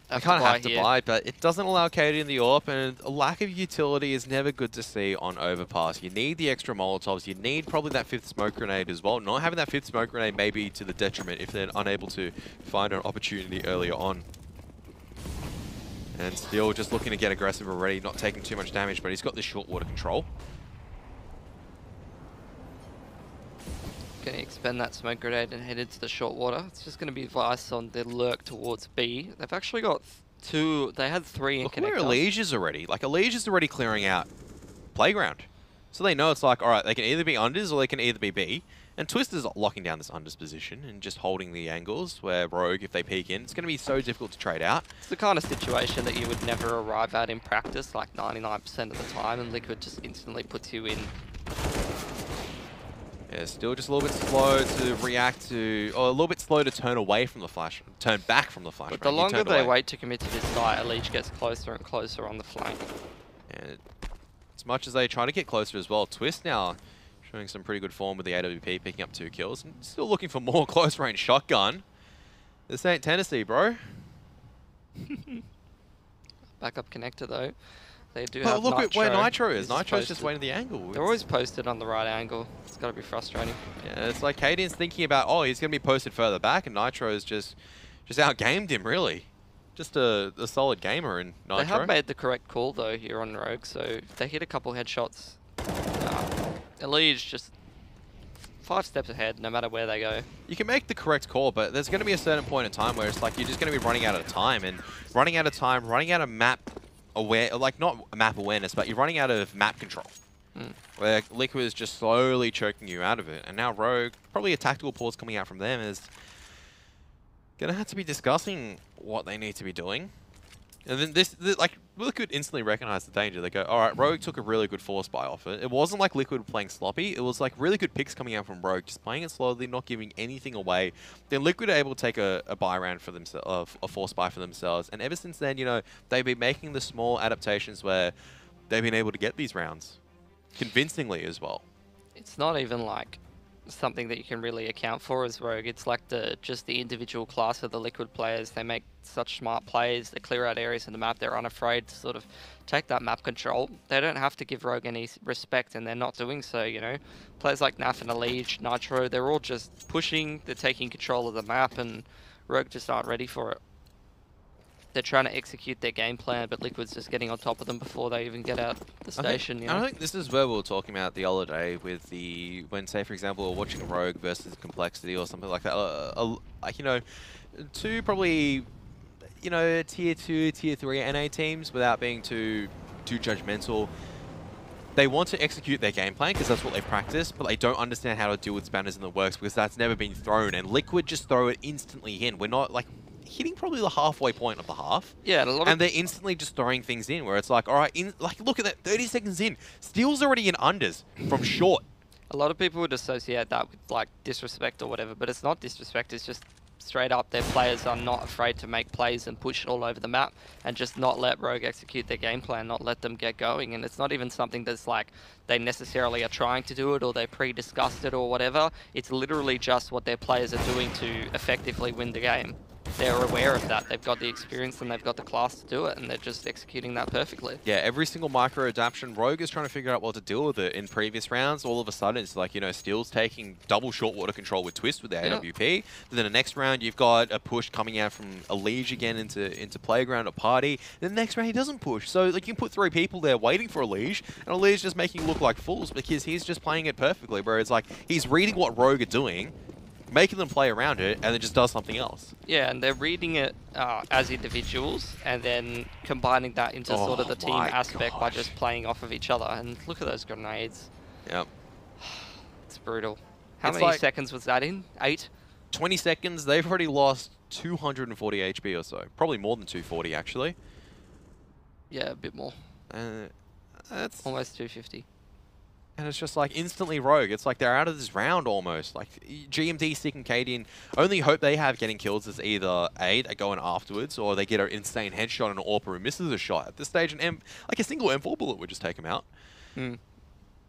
They kind of have to buy, but it doesn't allow Katie in the AWP, and a lack of utility is never good to see on Overpass. You need the extra Molotovs. You need probably that 5th smoke grenade as well. Not having that 5th smoke grenade may be to the detriment if they're unable to find an opportunity earlier on. And Steel just looking to get aggressive already, not taking too much damage, but he's got this short water control.
Going to expend that smoke grenade and head into the short water. It's just going to be Vice on the lurk towards B. They've actually got 2. They had 3 in
Look
connector.
where Elige is already. Like, Elige is already clearing out playground. So they know it's like, alright, they can either be unders or they can either be B. And Twist is locking down this unders position and just holding the angles where Rogue, if they peek in, it's going to be so difficult to trade out.
It's the kind of situation that you would never arrive at in practice, like 99% of the time, and Liquid just instantly puts you in.
Yeah, still just a little bit slow to react to, or a little bit slow to turn away from the flash, turn back from the flash.
But the longer they wait to commit to this site, Elige gets closer and closer on the flank.
And as much as they try to get closer as well, Twist now showing some pretty good form with the AWP, picking up 2 kills. And still looking for more close range shotgun. This ain't Tennessee, bro.
Backup connector though. They do
But
have
look
Nitro.
at where Nitro is. Nitro's
posted.
just waiting the angle.
They're always posted on the right angle. It's got to be frustrating.
Yeah, it's like Cadian's thinking about, oh, he's going to be posted further back, and Nitro's just outgamed him, really. Just a solid gamer in Nitro.
They have made the correct call, though, here on Rogue, so they hit a couple headshots. Elige just 5 steps ahead, no matter where they go.
You can make the correct call, but there's going to be a certain point in time where it's like you're just going to be running out of time, and running out of map like not map awareness, but you're running out of map control. Where Liquid is just slowly choking you out of it. And now Rogue, probably a tactical pause coming out from them, is going to have to be discussing what they need to be doing. And then like, Liquid instantly recognized the danger. They go, all right, Rogue took a really good force buy off it. It wasn't like Liquid playing sloppy. It was like really good picks coming out from Rogue, just playing it slowly, not giving anything away. Then Liquid are able to take a buy round for themselves, a force buy for themselves. And ever since then, you know, they've been making the small adaptations where they've been able to get these rounds convincingly as well.
It's not even like something that you can really account for as Rogue. It's like just the individual class of the Liquid players. They make such smart plays. They clear out areas in the map. They're unafraid to sort of take that map control. They don't have to give Rogue any respect, and they're not doing so, you know. Players like Naf and Elige, Nitro, they're all just pushing. They're taking control of the map, and Rogue just aren't ready for it. They're trying to execute their game plan, but Liquid's just getting on top of them before they even get out the station. You know?
I think this is where we were talking about the other day with when, say, for example, we're watching Rogue versus Complexity or something like that. Like, you know, two probably, you know, tier 2, tier 3 NA teams without being too judgmental. They want to execute their game plan because that's what they've practiced, but they don't understand how to deal with spanners in the works because that's never been thrown. And Liquid just throw it instantly in. We're not like hitting probably the halfway point of the half.
Yeah,
and they're instantly just throwing things in where it's like, all right, like look at that, 30 seconds in, Steel's already in unders from short.
A lot of people would associate that with like disrespect or whatever, but it's not disrespect. It's just straight up their players are not afraid to make plays and push all over the map and just not let Rogue execute their game plan, not let them get going. And it's not even something that's like they necessarily are trying to do it or they pre-discussed it or whatever. It's literally just what their players are doing to effectively win the game. They're aware of that. They've got the experience and they've got the class to do it, and they're just executing that perfectly.
Yeah, every single micro adaptation, Rogue is trying to figure out what to deal with it. In previous rounds, all of a sudden, it's like, you know, Steel's taking double short water control with Twist with the AWP. Then the next round, you've got a push coming out from Elige again into Playground or Party. Then the next round, he doesn't push. So, like, you can put 3 people there waiting for Elige, and Elige just making look like fools because he's just playing it perfectly, where it's like, he's reading what Rogue are doing, making them play around it, and then just does something else.
Yeah, and they're reading it as individuals, and then combining that into sort of the team aspect by just playing off of each other. And look at those grenades.
Yep.
It's brutal. How many seconds was that in? 8?
20 seconds. They've already lost 240 HP or so. Probably more than 240, actually.
Yeah, a bit more.
That's
almost 250.
And it's just like instantly Rogue. It's like they're out of this round almost. Like GMD, Sick, and Cadian only hope they have getting kills is either A, they go in afterwards, or they get an insane headshot and an AWP who misses a shot. At this stage, like a single M4 bullet would just take them out.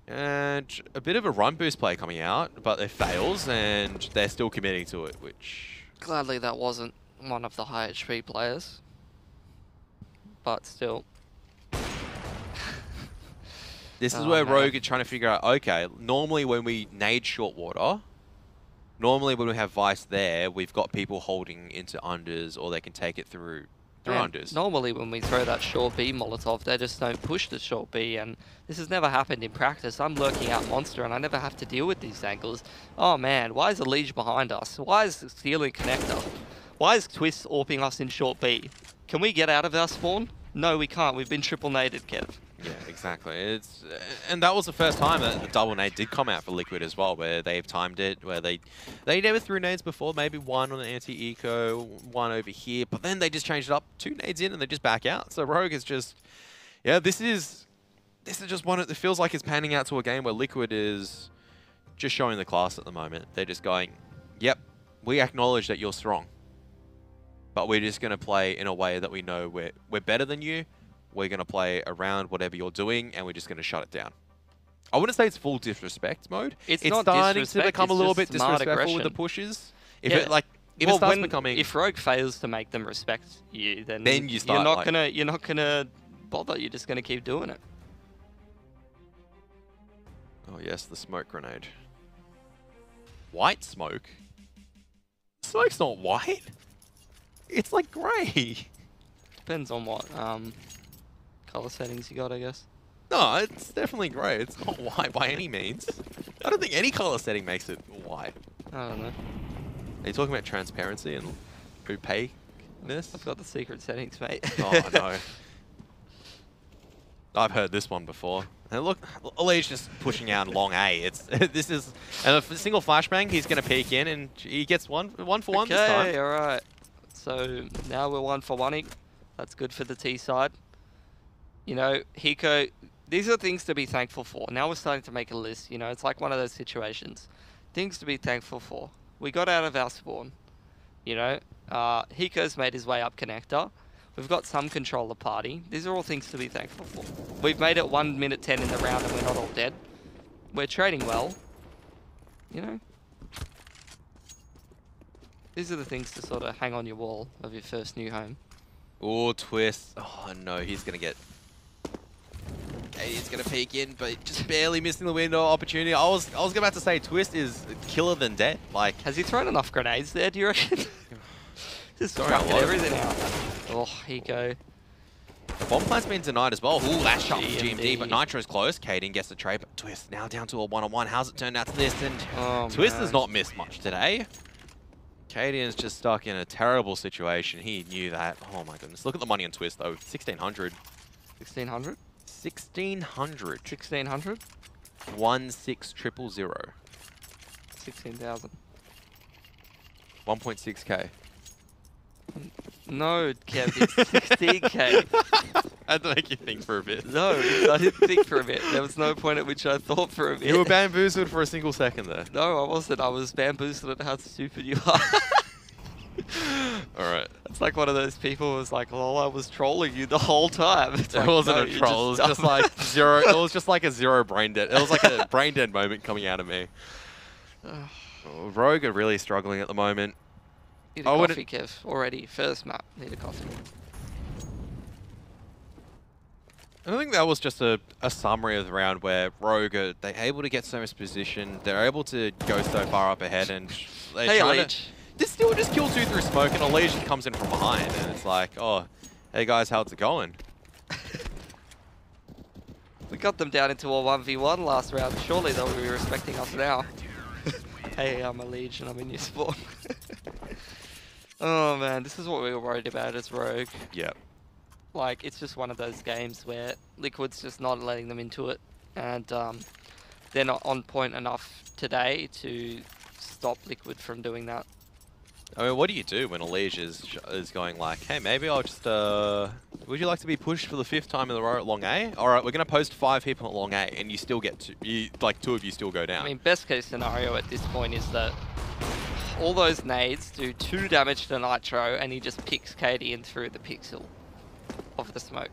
And a bit of a run boost play coming out, but it fails, and they're still committing to it, which...
Gladly that wasn't one of the high HP players. But still...
This is where Rogue are trying to figure out, okay, normally when we nade short water, normally when we have Vice there, we've got people holding into unders or they can take it through unders.
Normally when we throw that short B Molotov, they just don't push the short B, and this has never happened in practice. I'm lurking out Monster and I never have to deal with these angles. Oh man, why is Elige behind us? Why is stealing Connector? Why is Twist AWPing us in short B? Can we get out of our spawn? No, we can't. We've been triple naded, Kev.
Yeah, exactly. And that was the first time that the double nade did come out for Liquid as well, where they've timed it, where they never threw nades before, maybe one on the anti-eco, one over here, but then they just changed it up, 2 nades in, and they just back out. So Rogue is just, yeah, this is just one. It feels like it's panning out to a game where Liquid is just showing the class at the moment. They're just going, yep, we acknowledge that you're strong, but we're just going to play in a way that we know we're better than you. We're going to play around whatever you're doing, and we're just going to shut it down. I wouldn't say it's full disrespect mode.
It's
not starting to become a little bit disrespectful with the pushes. If it starts becoming,
if Rogue fails to make them respect you, then
you start,
you're not gonna bother. You're just gonna keep doing it.
Oh yes, the smoke grenade. White smoke. Smoke's not white. It's like grey.
Depends on what color settings you got, I guess.
No, it's definitely grey. It's not white by any means. I don't think any color setting makes it white.
I don't know.
Are you talking about transparency and opaqueness?
I've got the secret settings, mate.
Oh, no. I've heard this one before. And look, Elige just pushing out long A. And a single flashbang, he's going to peek in, and he gets one for one this time.
Okay, alright. So now we're 1 for 1-ing. That's good for the T side. You know, Hiko, these are things to be thankful for. Now we're starting to make a list, you know, it's like one of those situations. Things to be thankful for. We got out of our spawn, you know. Hiko's made his way up connector. We've got some control of party. These are all things to be thankful for. We've made it 1 minute 10 in the round and we're not all dead. We're trading well, you know. These are the things to sort of hang on your wall of your first new home.
Oh, twist. Oh, no, he's going to get... He's going to peek in, but just barely missing the window opportunity. I was about to say twist is killer than dead. Like,
has he thrown enough grenades there, do you reckon? Just chucking everything out. Oh, Hiko.
The bomb plant's been denied as well. Ooh, that shot from GMD, but Nitro's close. Kaden gets the trade, but Twist now down to a one-on-one. How's it turned out to this? And Twist has not missed much today. Kaden's just stuck in a terrible situation. He knew that. Oh my goodness. Look at the money on Twist though. 1,600.
1,600?
1,600.
1,600?
1,600.
16,000.
1.6k.
No, Kev, it's 16k.
I had to make you think for a bit.
No, I didn't think for a bit. There was no point at which I thought for a bit.
You were bamboozled for a single second there.
No, I wasn't. I was bamboozled at how stupid you are.
Alright.
It's like one of those people who was like, well, I was trolling you the whole time. It's
it
like,
wasn't
no,
a troll. It was just like zero. It was just like a zero brain dead. It was like a brain dead moment coming out of me. Rogue are really struggling at the moment.
Need a coffee, Kev. Already. First map. Need a coffee.
I think that was just a summary of the round where Rogue are able to get so much position. They're able to go so far up ahead and
hey, Leech.
This still just kill two through smoke and Elysian comes in from behind and it's like, oh, hey guys, how's it going?
We got them down into a 1v1 last round. Surely they'll be respecting us now. Hey, I'm a Leech and I'm in your spawn. Oh man, this is what we were worried about as Rogue.
Yep.
Like, it's just one of those games where Liquid's just not letting them into it. And they're not on point enough today to stop Liquid from doing that.
I mean, what do you do when Elysian is going like, hey, maybe I'll just, would you like to be pushed for the 5th time in the row at long A? Alright, we're going to post 5 people at long A, and you still get like 2 of you still go down.
I mean, best case scenario at this point is that all those nades do 2 damage to Nitro, and he just picks KD in through the pixel of the smoke.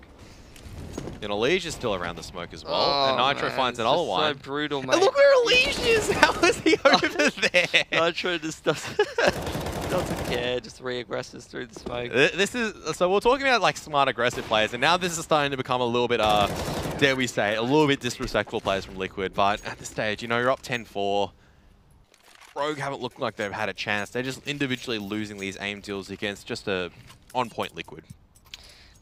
And Elysian's still around the smoke as well, and Nitro finds another one.
So brutal, mate.
And look where Elysian is! How is he over there?
Nitro just doesn't care, just re-aggresses through the smoke.
This is, so we're talking about like smart aggressive players, and now this is starting to become a little bit, dare we say, a little bit disrespectful players from Liquid, but at this stage, you know, you're up 10-4. Rogue haven't looked like they've had a chance. They're just individually losing these aim deals against just a on-point Liquid.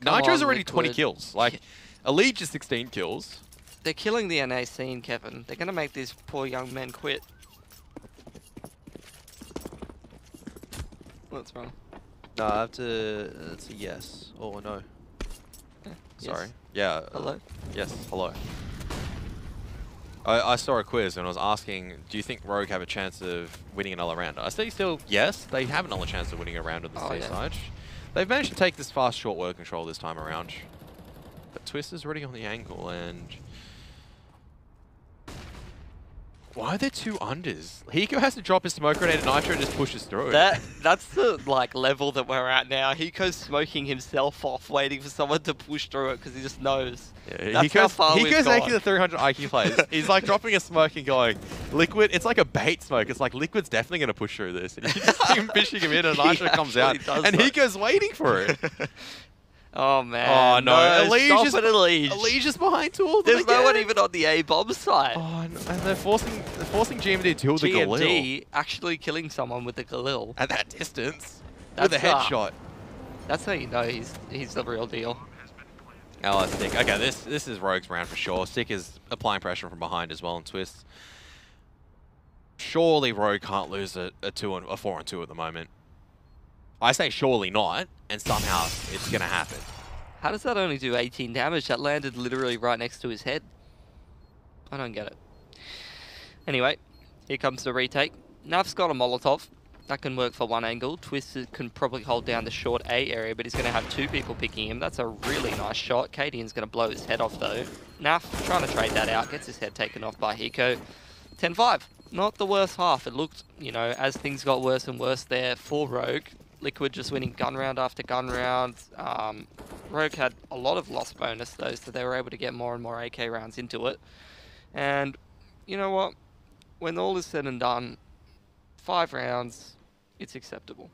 Nitro's already Liquid. 20 kills. Like, Elite is 16 kills.
They're killing the NA scene, Kevin. They're going to make these poor young men quit. What's wrong?
No, I have to... It's a yes. Oh, no.
Yeah.
Sorry.
Yes.
Yeah.
Hello?
Yes, hello. I saw a quiz and I was asking, do you think Rogue have a chance of winning another round? I say still, yes, they have another chance of winning a round of the side. They've managed to take this fast, short word control this time around. But Twist is already on the angle and... Why are there 2 unders? Hiko has to drop his smoke grenade and Nitro just pushes through.
That's the like level that we're at now. Hiko's smoking himself off, waiting for someone to push through it because he just knows.
Yeah,
that's how far we've
Hiko's
gone.
making the 300 IQ plays. He's like dropping a smoke and going, Liquid, it's like a bait smoke. It's like Liquid's definitely going to push through this. And you just see him fishing him in and Nitro comes out. And Hiko's waiting for it.
Oh man.
Oh no,
Elysian's
behind 2 of them.
There's no one even on the A bomb side.
Oh, no. And they're forcing GMD to kill the Galil.
GMD actually killing someone with the Galil.
At that distance. With a headshot.
That's how you know he's the real deal.
Oh, I think. Okay, this is Rogue's round for sure. Sick is applying pressure from behind as well in Twist. Surely Rogue can't lose a 4-on-2 at the moment. I say surely not, and somehow it's going to happen.
How does that only do 18 damage? That landed literally right next to his head. I don't get it. Anyway, here comes the retake. Nav's got a Molotov. That can work for one angle. Twist can probably hold down the short A area, but he's going to have 2 people picking him. That's a really nice shot. Cadian's going to blow his head off, though. Naf trying to trade that out. Gets his head taken off by Hiko. 10-5. Not the worst half. It looked, you know, as things got worse and worse there for Rogue. Liquid just winning gun round after gun round. Rogue had a lot of loss bonus, though, so they were able to get more and more AK rounds into it. And you know what? When all is said and done, 5 rounds, it's acceptable.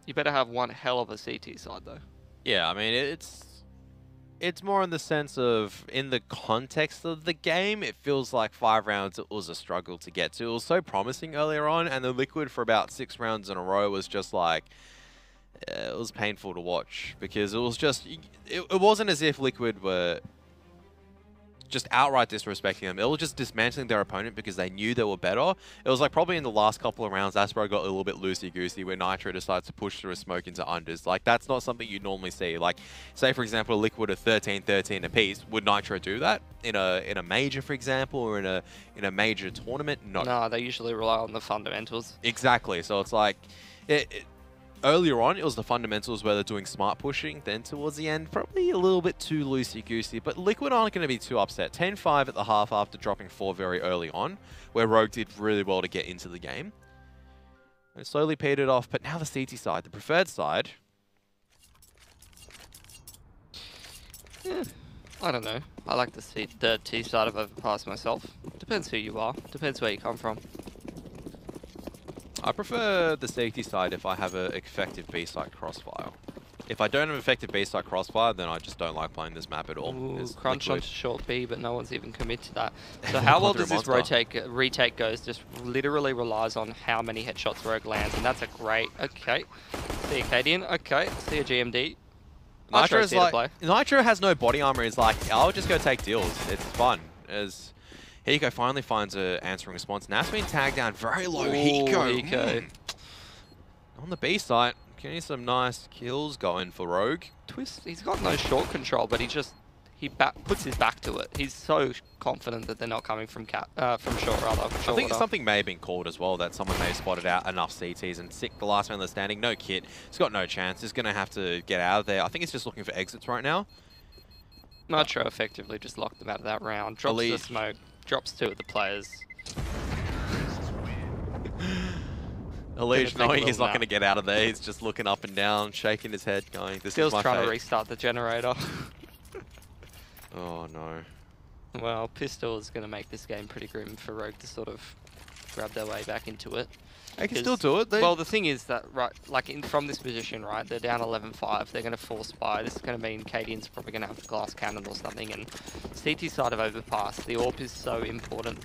You better have one hell of a CT side, though.
Yeah, I mean, it's more in the sense of, in the context of the game, it feels like 5 rounds it was a struggle to get to. It was so promising earlier on, and the Liquid for about 6 rounds in a row was just like, it was painful to watch, because it was just, it wasn't as if Liquid were just outright disrespecting them. It was just dismantling their opponent because they knew they were better. It was like probably in the last couple of rounds, Aspro got a little bit loosey-goosey where Nitro decides to push through a smoke into unders. Like, that's not something you normally see. Like, say, for example, Liquid are 13-13 apiece. Would Nitro do that in a major, for example, or in a major tournament?
No, they usually rely on the fundamentals.
Exactly. So it's like... Earlier on, it was the fundamentals where they're doing smart pushing. Then towards the end, probably a little bit too loosey-goosey. But Liquid aren't going to be too upset. 10-5 at the half after dropping 4 very early on, where Rogue did really well to get into the game. It slowly petered off, but now the CT side, the preferred side.
Yeah, I don't know. I like the T side of Overpass myself. Depends who you are. Depends where you come from.
I prefer the safety side if I have an effective B-side crossfire. If I don't have effective B-side crossfire, then I just don't like playing this map at all.
Ooh, crunch onto short B, but no one's even commit to that. So how well does this retake goes just literally relies on how many headshots Rogue lands, and that's a great... Okay. See a Cadian. Okay. See a GMD.
Nitro has no body armor. He's like, I'll just go take deals. It's fun. As Hiko finally finds an answering response. Naf's been tagged down very low.
Ooh,
Hiko. On the B site, getting some nice kills going for Rogue.
Twist, he's got no short control, but he puts his back to it. He's so confident that they're not coming from short, rather.
I think something may have been called as well, that someone may have spotted out enough CTs and sick the last man that's standing. No kit. He's got no chance. He's going to have to get out of there. I think he's just looking for exits right now.
Nitro effectively just locked them out of that round. Drops the smoke. Drops 2 of the players.
Elige, knowing he's not going to get out of there, he's just looking up and down, shaking his head, going, this is my
trying
fate.
to restart the generator.
Oh, no.
Well, Pistol is going to make this game pretty grim for Rogue to sort of grab their way back into it.
They can still do it.
Well, the thing is that, right, like from this position, right, they're down 11-5. They're going to force buy. This is going to mean Cadian's probably going to have a glass cannon or something. And CT side of Overpass, the AWP is so important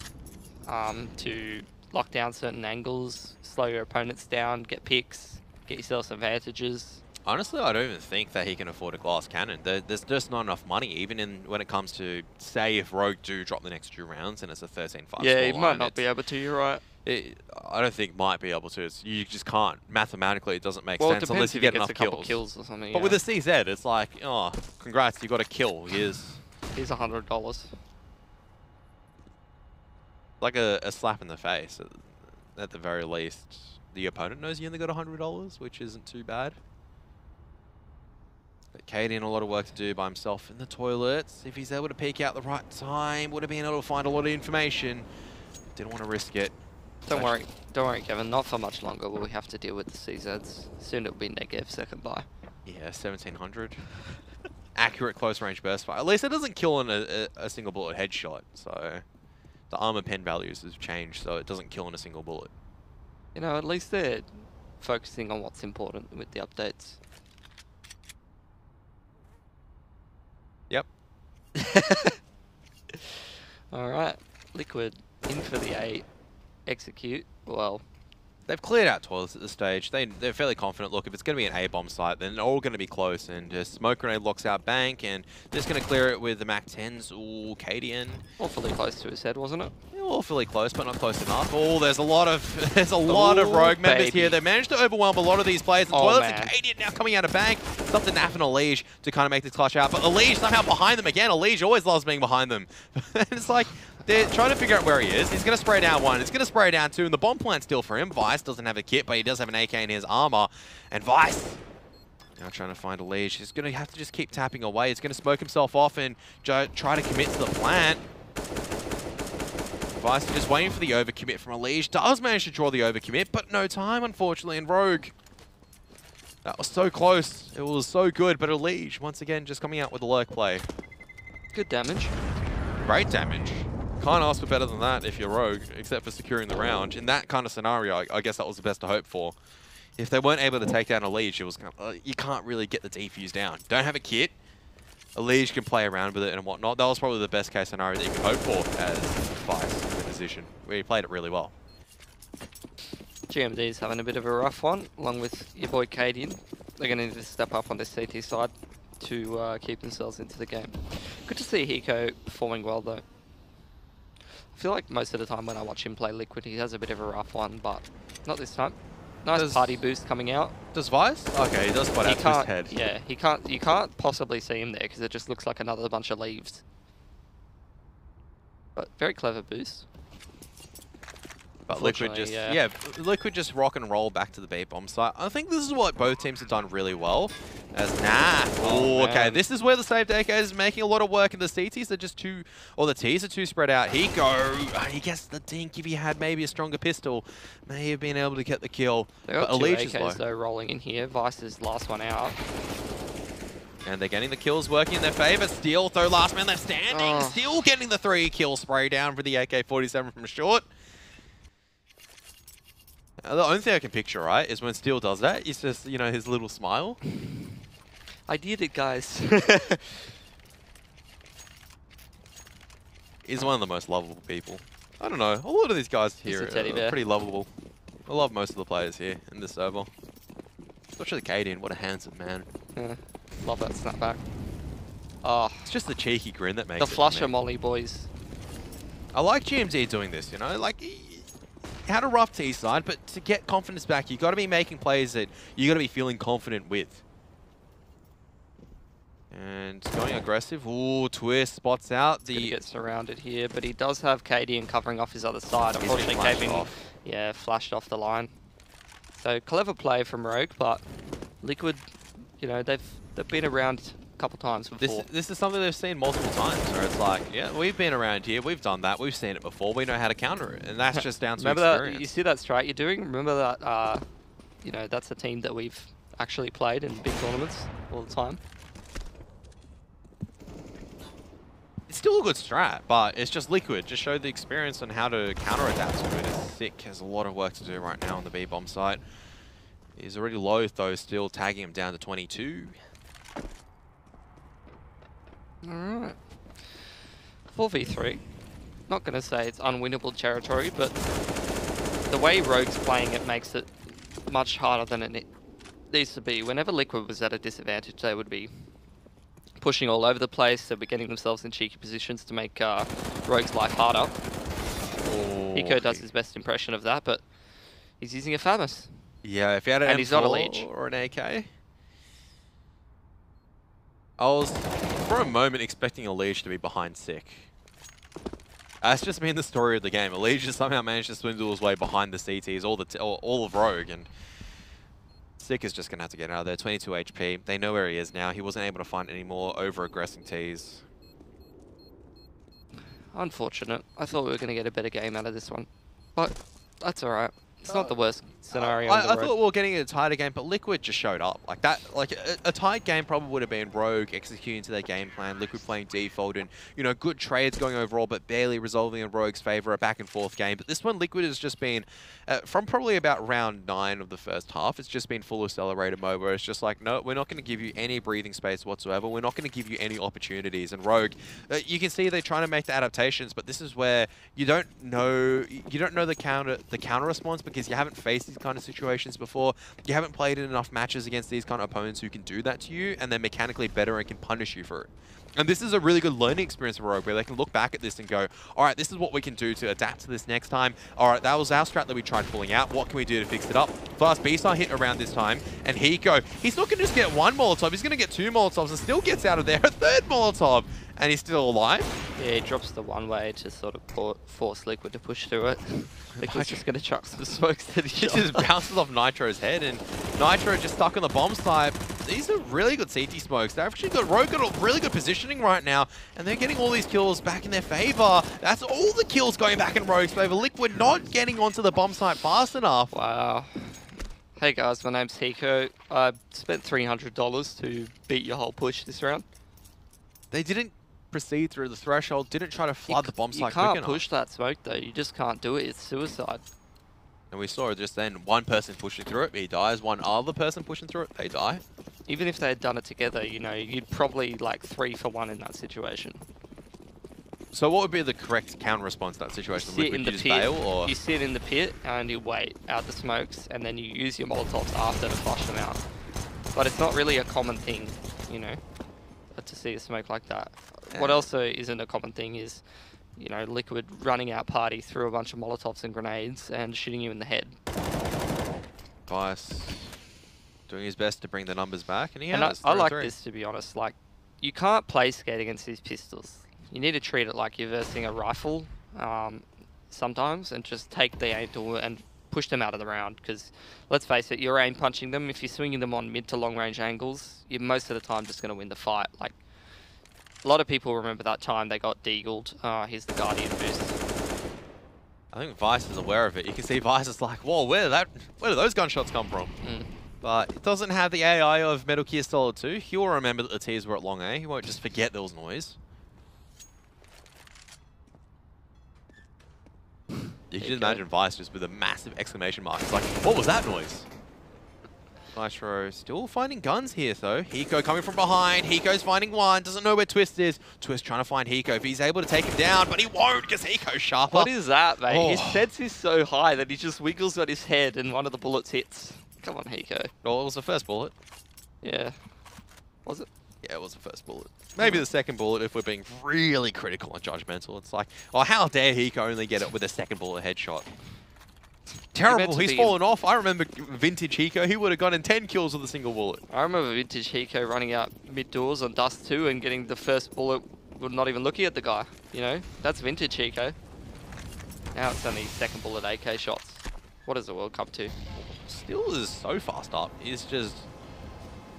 to lock down certain angles, slow your opponents down, get picks, get yourself some advantages.
Honestly, I don't even think that he can afford a glass cannon. There's just not enough money, even when it comes to, say, if Rogue do drop the next 2 rounds and it's a 13-5
Yeah, he might not be able to, you're right.
I don't think might be able to. You just can't. Mathematically, it doesn't make sense unless you get enough
kills or something.
But with a CZ, it's like, oh, congrats, you got a kill. Here's
$100.
Like a slap in the face. At the very least, the opponent knows you only got $100, which isn't too bad. But Cadian, a lot of work to do by himself in the toilets. If he's able to peek out the right time, would have been able to find a lot of information. Didn't want to risk it.
Don't worry, Kevin. Not for much longer will we have to deal with the CZs. Soon it'll be negative second buy.
Yeah, 1700. Accurate close range burst fire. At least it doesn't kill in a single bullet headshot. So the armor pen values have changed, so it doesn't kill in a single bullet.
You know, at least they're focusing on what's important with the updates.
Yep.
All right, Liquid in for the A. Execute. Well,
they've cleared out toilets at this stage. They're fairly confident. Look, if it's going to be an A-bomb site, then they're all going to be close. And just smoke grenade locks out bank, and they're just going to clear it with the Mac 10s. Ooh, Cadian.
Awfully close to his head, wasn't it?
Yeah, awfully close, but not close enough. Oh, there's a lot of Rogue members here. They managed to overwhelm a lot of these players. And toilets and Cadian now coming out of bank. It's up to Naf and Elige to kind of make this clutch out. But Elige somehow behind them again. Elige always loves being behind them. It's like, They're trying to figure out where he is. He's going to spray down one. It's going to spray down two, and the bomb plant's still for him. Vice doesn't have a kit, but he does have an AK in his armor. And Vice now trying to find a lead. He's going to have to just keep tapping away. He's going to smoke himself off and try to commit to the plant. Vice just waiting for the overcommit from Elige. Does manage to draw the overcommit, but no time, unfortunately, in Rogue. That was so close. It was so good, but Elige, once again, just coming out with a lurk play.
Good damage.
Great damage. Can't ask for better than that if you're Rogue, except for securing the round. In that kind of scenario, I guess that was the best to hope for. If they weren't able to take down Elige, it was kind of, you can't really get the defuse down. Don't have a kit. Elige can play around with it and whatnot. That was probably the best case scenario that you could hope for as Vice in the position, where he played it really well.
GMD's having a bit of a rough one, along with your boy Cadian. They're going to need to step up on this CT side to keep themselves into the game. Good to see Hiko performing well, though. I feel like most of the time when I watch him play Liquid, he has a bit of a rough one, but not this time. Nice party boost coming out.
Does Vice? Okay, he does spot out to his head.
Yeah, he can't. You can't possibly see him there because it just looks like another bunch of leaves. But very clever boost.
But Liquid just, yeah, Liquid just rock and roll back to the B bomb site. I think this is what both teams have done really well. As okay, this is where the save AK is making a lot of work, and the CTs are just too, or the Ts are too spread out. He gets the dink. If he had maybe a stronger pistol, may have been able to get the kill.
They got two AKs though rolling in here. Vice's last one out.
And they're getting the kills working in their favor. Steel, though, last man left standing. Still getting the 3-kill spray down for the AK-47 from short. The only thing I can picture, right, is when Steel does that, it's just, you know, his little smile.
I did it, guys.
He's one of the most lovable people. I don't know, a lot of these guys here are pretty lovable. I love most of the players here in this server. Especially Cadian, what a handsome man.
Yeah, love that snapback. Oh,
it's just the cheeky grin that makes
the flusher molly boys.
I like GMD doing this, you know, like, he had a rough T side, but to get confidence back, you got to be making plays that you got to be feeling confident with. And going aggressive. Ooh, twist spots out.
He gets surrounded here, but he does have Cadian covering off his other side. Unfortunately, Cadian, yeah, flashed off the line. So clever play from Rogue, but Liquid, you know, they've been around a couple times before.
This is something they've seen multiple times, where it's like, yeah, we've been around here, we've done that, we've seen it before, we know how to counter it, and that's just down to experience.
That, you see that strike you're doing? Remember that, you know, that's a team that we've actually played in big tournaments all the time.
It's still a good strat, but it's just Liquid. Just showed the experience on how to counter-adapt to it. Thick has a lot of work to do right now on the B-bomb site. He's already low, though, still tagging him down to 22.
Alright. 4v3. Not going to say it's unwinnable territory, but the way Rogue's playing it makes it much harder than it needs to be. Whenever Liquid was at a disadvantage, they would be pushing all over the place. They'd be getting themselves in cheeky positions to make Rogue's life harder. Hiko does his best impression of that, but he's using a FAMAS.
Yeah, if he had an M4 or an AK. I was, for a moment, expecting Elige to be behind Sick. That's just been the story of the game. Elige just somehow managed to swindle his way behind the CTs, all of Rogue, and Sick is just going to have to get out of there. 22 HP. They know where he is now. He wasn't able to find any more over-aggressing Ts.
Unfortunate. I thought we were going to get a better game out of this one. But that's alright. It's not the worst scenario.
I thought we were getting a tighter game, but Liquid just showed up. Like that, like a tight game probably would have been Rogue executing to their game plan, Liquid playing default, and you know, good trades going overall, but barely resolving in Rogue's favor, a back and forth game. But this one, Liquid has just been from probably about round 9 of the first half. It's just been full accelerator mode, where it's just like, no, we're not going to give you any breathing space whatsoever. We're not going to give you any opportunities. And Rogue, you can see they're trying to make the adaptations, but this is where you don't know the counter response, because you haven't faced these kind of situations before. You haven't played in enough matches against these kind of opponents who can do that to you, and they're mechanically better and can punish you for it. And this is a really good learning experience for Rogue, where they can look back at this and go, all right, this is what we can do to adapt to this next time. All right, that was our strat that we tried pulling out. What can we do to fix it up? Fast B-Star hit around this time, and Hiko, he's not going to just get one Molotov, he's going to get two Molotovs and still gets out of there. A third Molotov, and he's still alive.
Yeah, he drops the one way to sort of force Liquid to push through it. Liquid's just going to chuck some smokes to the
It just bounces off Nitro's head, and Nitro just stuck on the bomb site. These are really good CT smokes. They've actually got Rogue got a really good positioning right now, and they're getting all these kills back in their favor. That's all the kills going back in Rogue's favor. Liquid not getting onto the bomb site fast enough.
Wow. Hey guys, my name's Hiko. I spent $300 to beat your whole push this round.
They didn't proceed through the threshold, didn't try to flood the bomb site quick enough.
You can't push that smoke though, you just can't do it, it's suicide.
And we saw just then, one person pushing through it, he dies. One other person pushing through it, they die.
Even if they had done it together, you know, you'd probably like 3 for 1 in that situation.
So what would be the correct counter response to that situation? Would you just bail, or?
You sit in the pit and you wait out the smokes, and then you use your Molotovs after to flush them out. But it's not really a common thing, you know, to see a smoke like that. Yeah. What also isn't a common thing is, you know, Liquid running out party through a bunch of Molotovs and grenades and shooting you in the head.
Vice doing his best to bring the numbers back, and he has.
I like this, to be honest. Like, you can't play skate against these pistols. You need to treat it like you're versing a rifle sometimes, and just take the aim tool and push them out of the round. Because let's face it, you're aim punching them. If you're swinging them on mid to long range angles, you're most of the time just going to win the fight. Like, a lot of people remember that time they got deagled. Here's the Guardian boost.
I think Vice is aware of it. You can see Vice is like, whoa, where do those gunshots come from? But it doesn't have the AI of Metal Gear Solid 2. He'll remember that the T's were at long A. He won't just forget there was noise. You can imagine Vice just with a massive exclamation mark. It's like, what was that noise? Nitro still finding guns here, though. Hiko coming from behind. Hiko's finding one. Doesn't know where Twist is. Twist trying to find Hiko. If he's able to take him down, but he won't because Hiko's sharper.
What is that, mate?
Oh.
His sense is so high that he just wiggles on his head and one of the bullets hits. Come on, Hiko.
Well, it was the first bullet.
Yeah. Was it?
Yeah, it was the first bullet. Maybe the second bullet if we're being really critical and judgmental. It's like, oh, how dare Hiko only get it with a second bullet headshot. Terrible, he's fallen off. I remember vintage Hiko, he would have gotten 10 kills with a single bullet.
I remember vintage Hiko running out mid-doors on Dust 2 and getting the first bullet, not even looking at the guy. You know, that's vintage Hiko. Now it's only second bullet AK shots. What is the World Cup to?
Still is so fast up. He's just...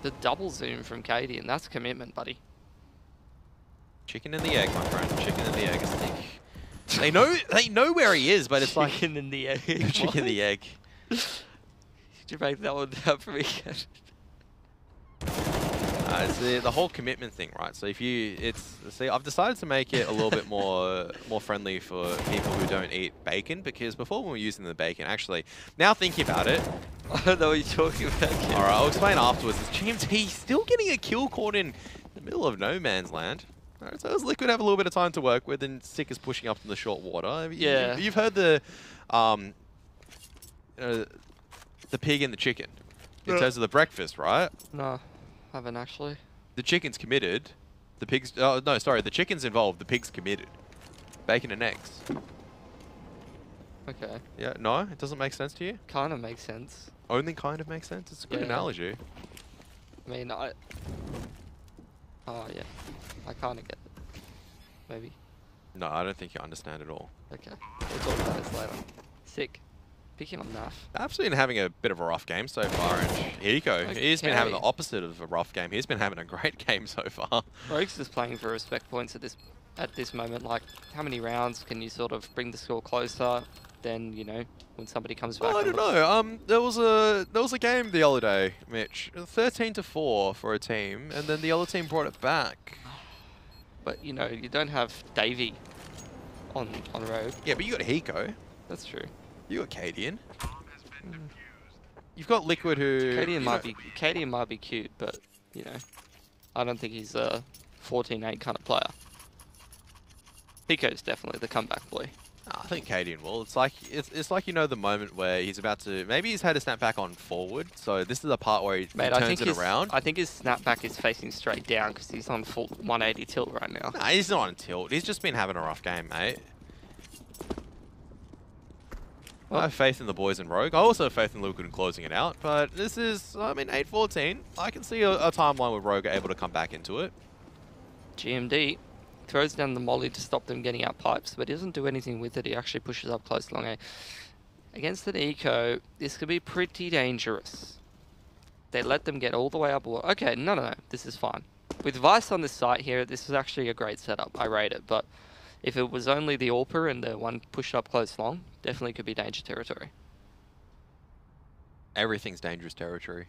The double zoom from Katie, and that's commitment, buddy.
Chicken in the egg, my friend. Chicken in the egg, I think. They know where he is, but it's
chicken
like...
Chicken in the egg.
Chicken in the egg.
Did you make that one down for me?
It's the whole commitment thing, right? So if you... See, I've decided to make it a little bit more friendly for people who don't eat bacon, because before we were using the bacon, actually, now thinking about it...
I don't know what you're talking about.
Alright, I'll explain afterwards. He's still getting a kill caught in the middle of no man's land. Alright, so as Liquid have a little bit of time to work with, and Sick is pushing up in the short water.
Yeah.
You've heard the pig and the chicken in terms of the breakfast, right?
No, I haven't actually.
The chicken's committed. The pig's... Oh, no, sorry. The chicken's involved. The pig's committed. Bacon and eggs.
Okay.
Yeah, no? It doesn't make sense to you?
Kind of makes sense.
Only kind of makes sense? It's a good analogy.
I mean, oh, yeah. I kind of get it. Maybe.
No, I don't think you understand at all.
Okay. We'll talk about this later. Sick. Picking on Naf.
Absolutely having a bit of a rough game so far, and Hiko, he's been having the opposite of a rough game. He's been having a great game so far.
Rogue's just playing for respect points at this moment. Like, how many rounds can you sort of bring the score closer than, you know, when somebody comes back?
I don't know. There was a game the other day, Mitch. 13-4 for a team, and then the other team brought it back.
But you know, you don't have Davey on Rogue.
Yeah, but you got Hiko.
That's true.
You got Cadian. You've got Liquid who...
Cadian might be cute, but, you know, I don't think he's a 14-8 kind of player. Hiko's definitely the comeback boy.
I think Cadian will. It's like you know the moment where he's about to... Maybe he's had a snapback on forward, so this is the part where he turns it around.
I think his snapback is facing straight down because he's on full 180 tilt right now.
Nah, he's not on tilt. He's just been having a rough game, mate. I have faith in the boys in Rogue. I also have faith in Liquid in closing it out. But this is, I mean, 8-14. I can see a timeline where Rogue are able to come back into it.
GMD throws down the molly to stop them getting out pipes, but he doesn't do anything with it. He actually pushes up close long A. Against an eco, this could be pretty dangerous. They let them get all the way up. Okay, no. This is fine. With Vice on this site here, this is actually a great setup. I rate it, but if it was only the AWPer and the one pushed up close long, definitely could be danger territory.
Everything's dangerous territory.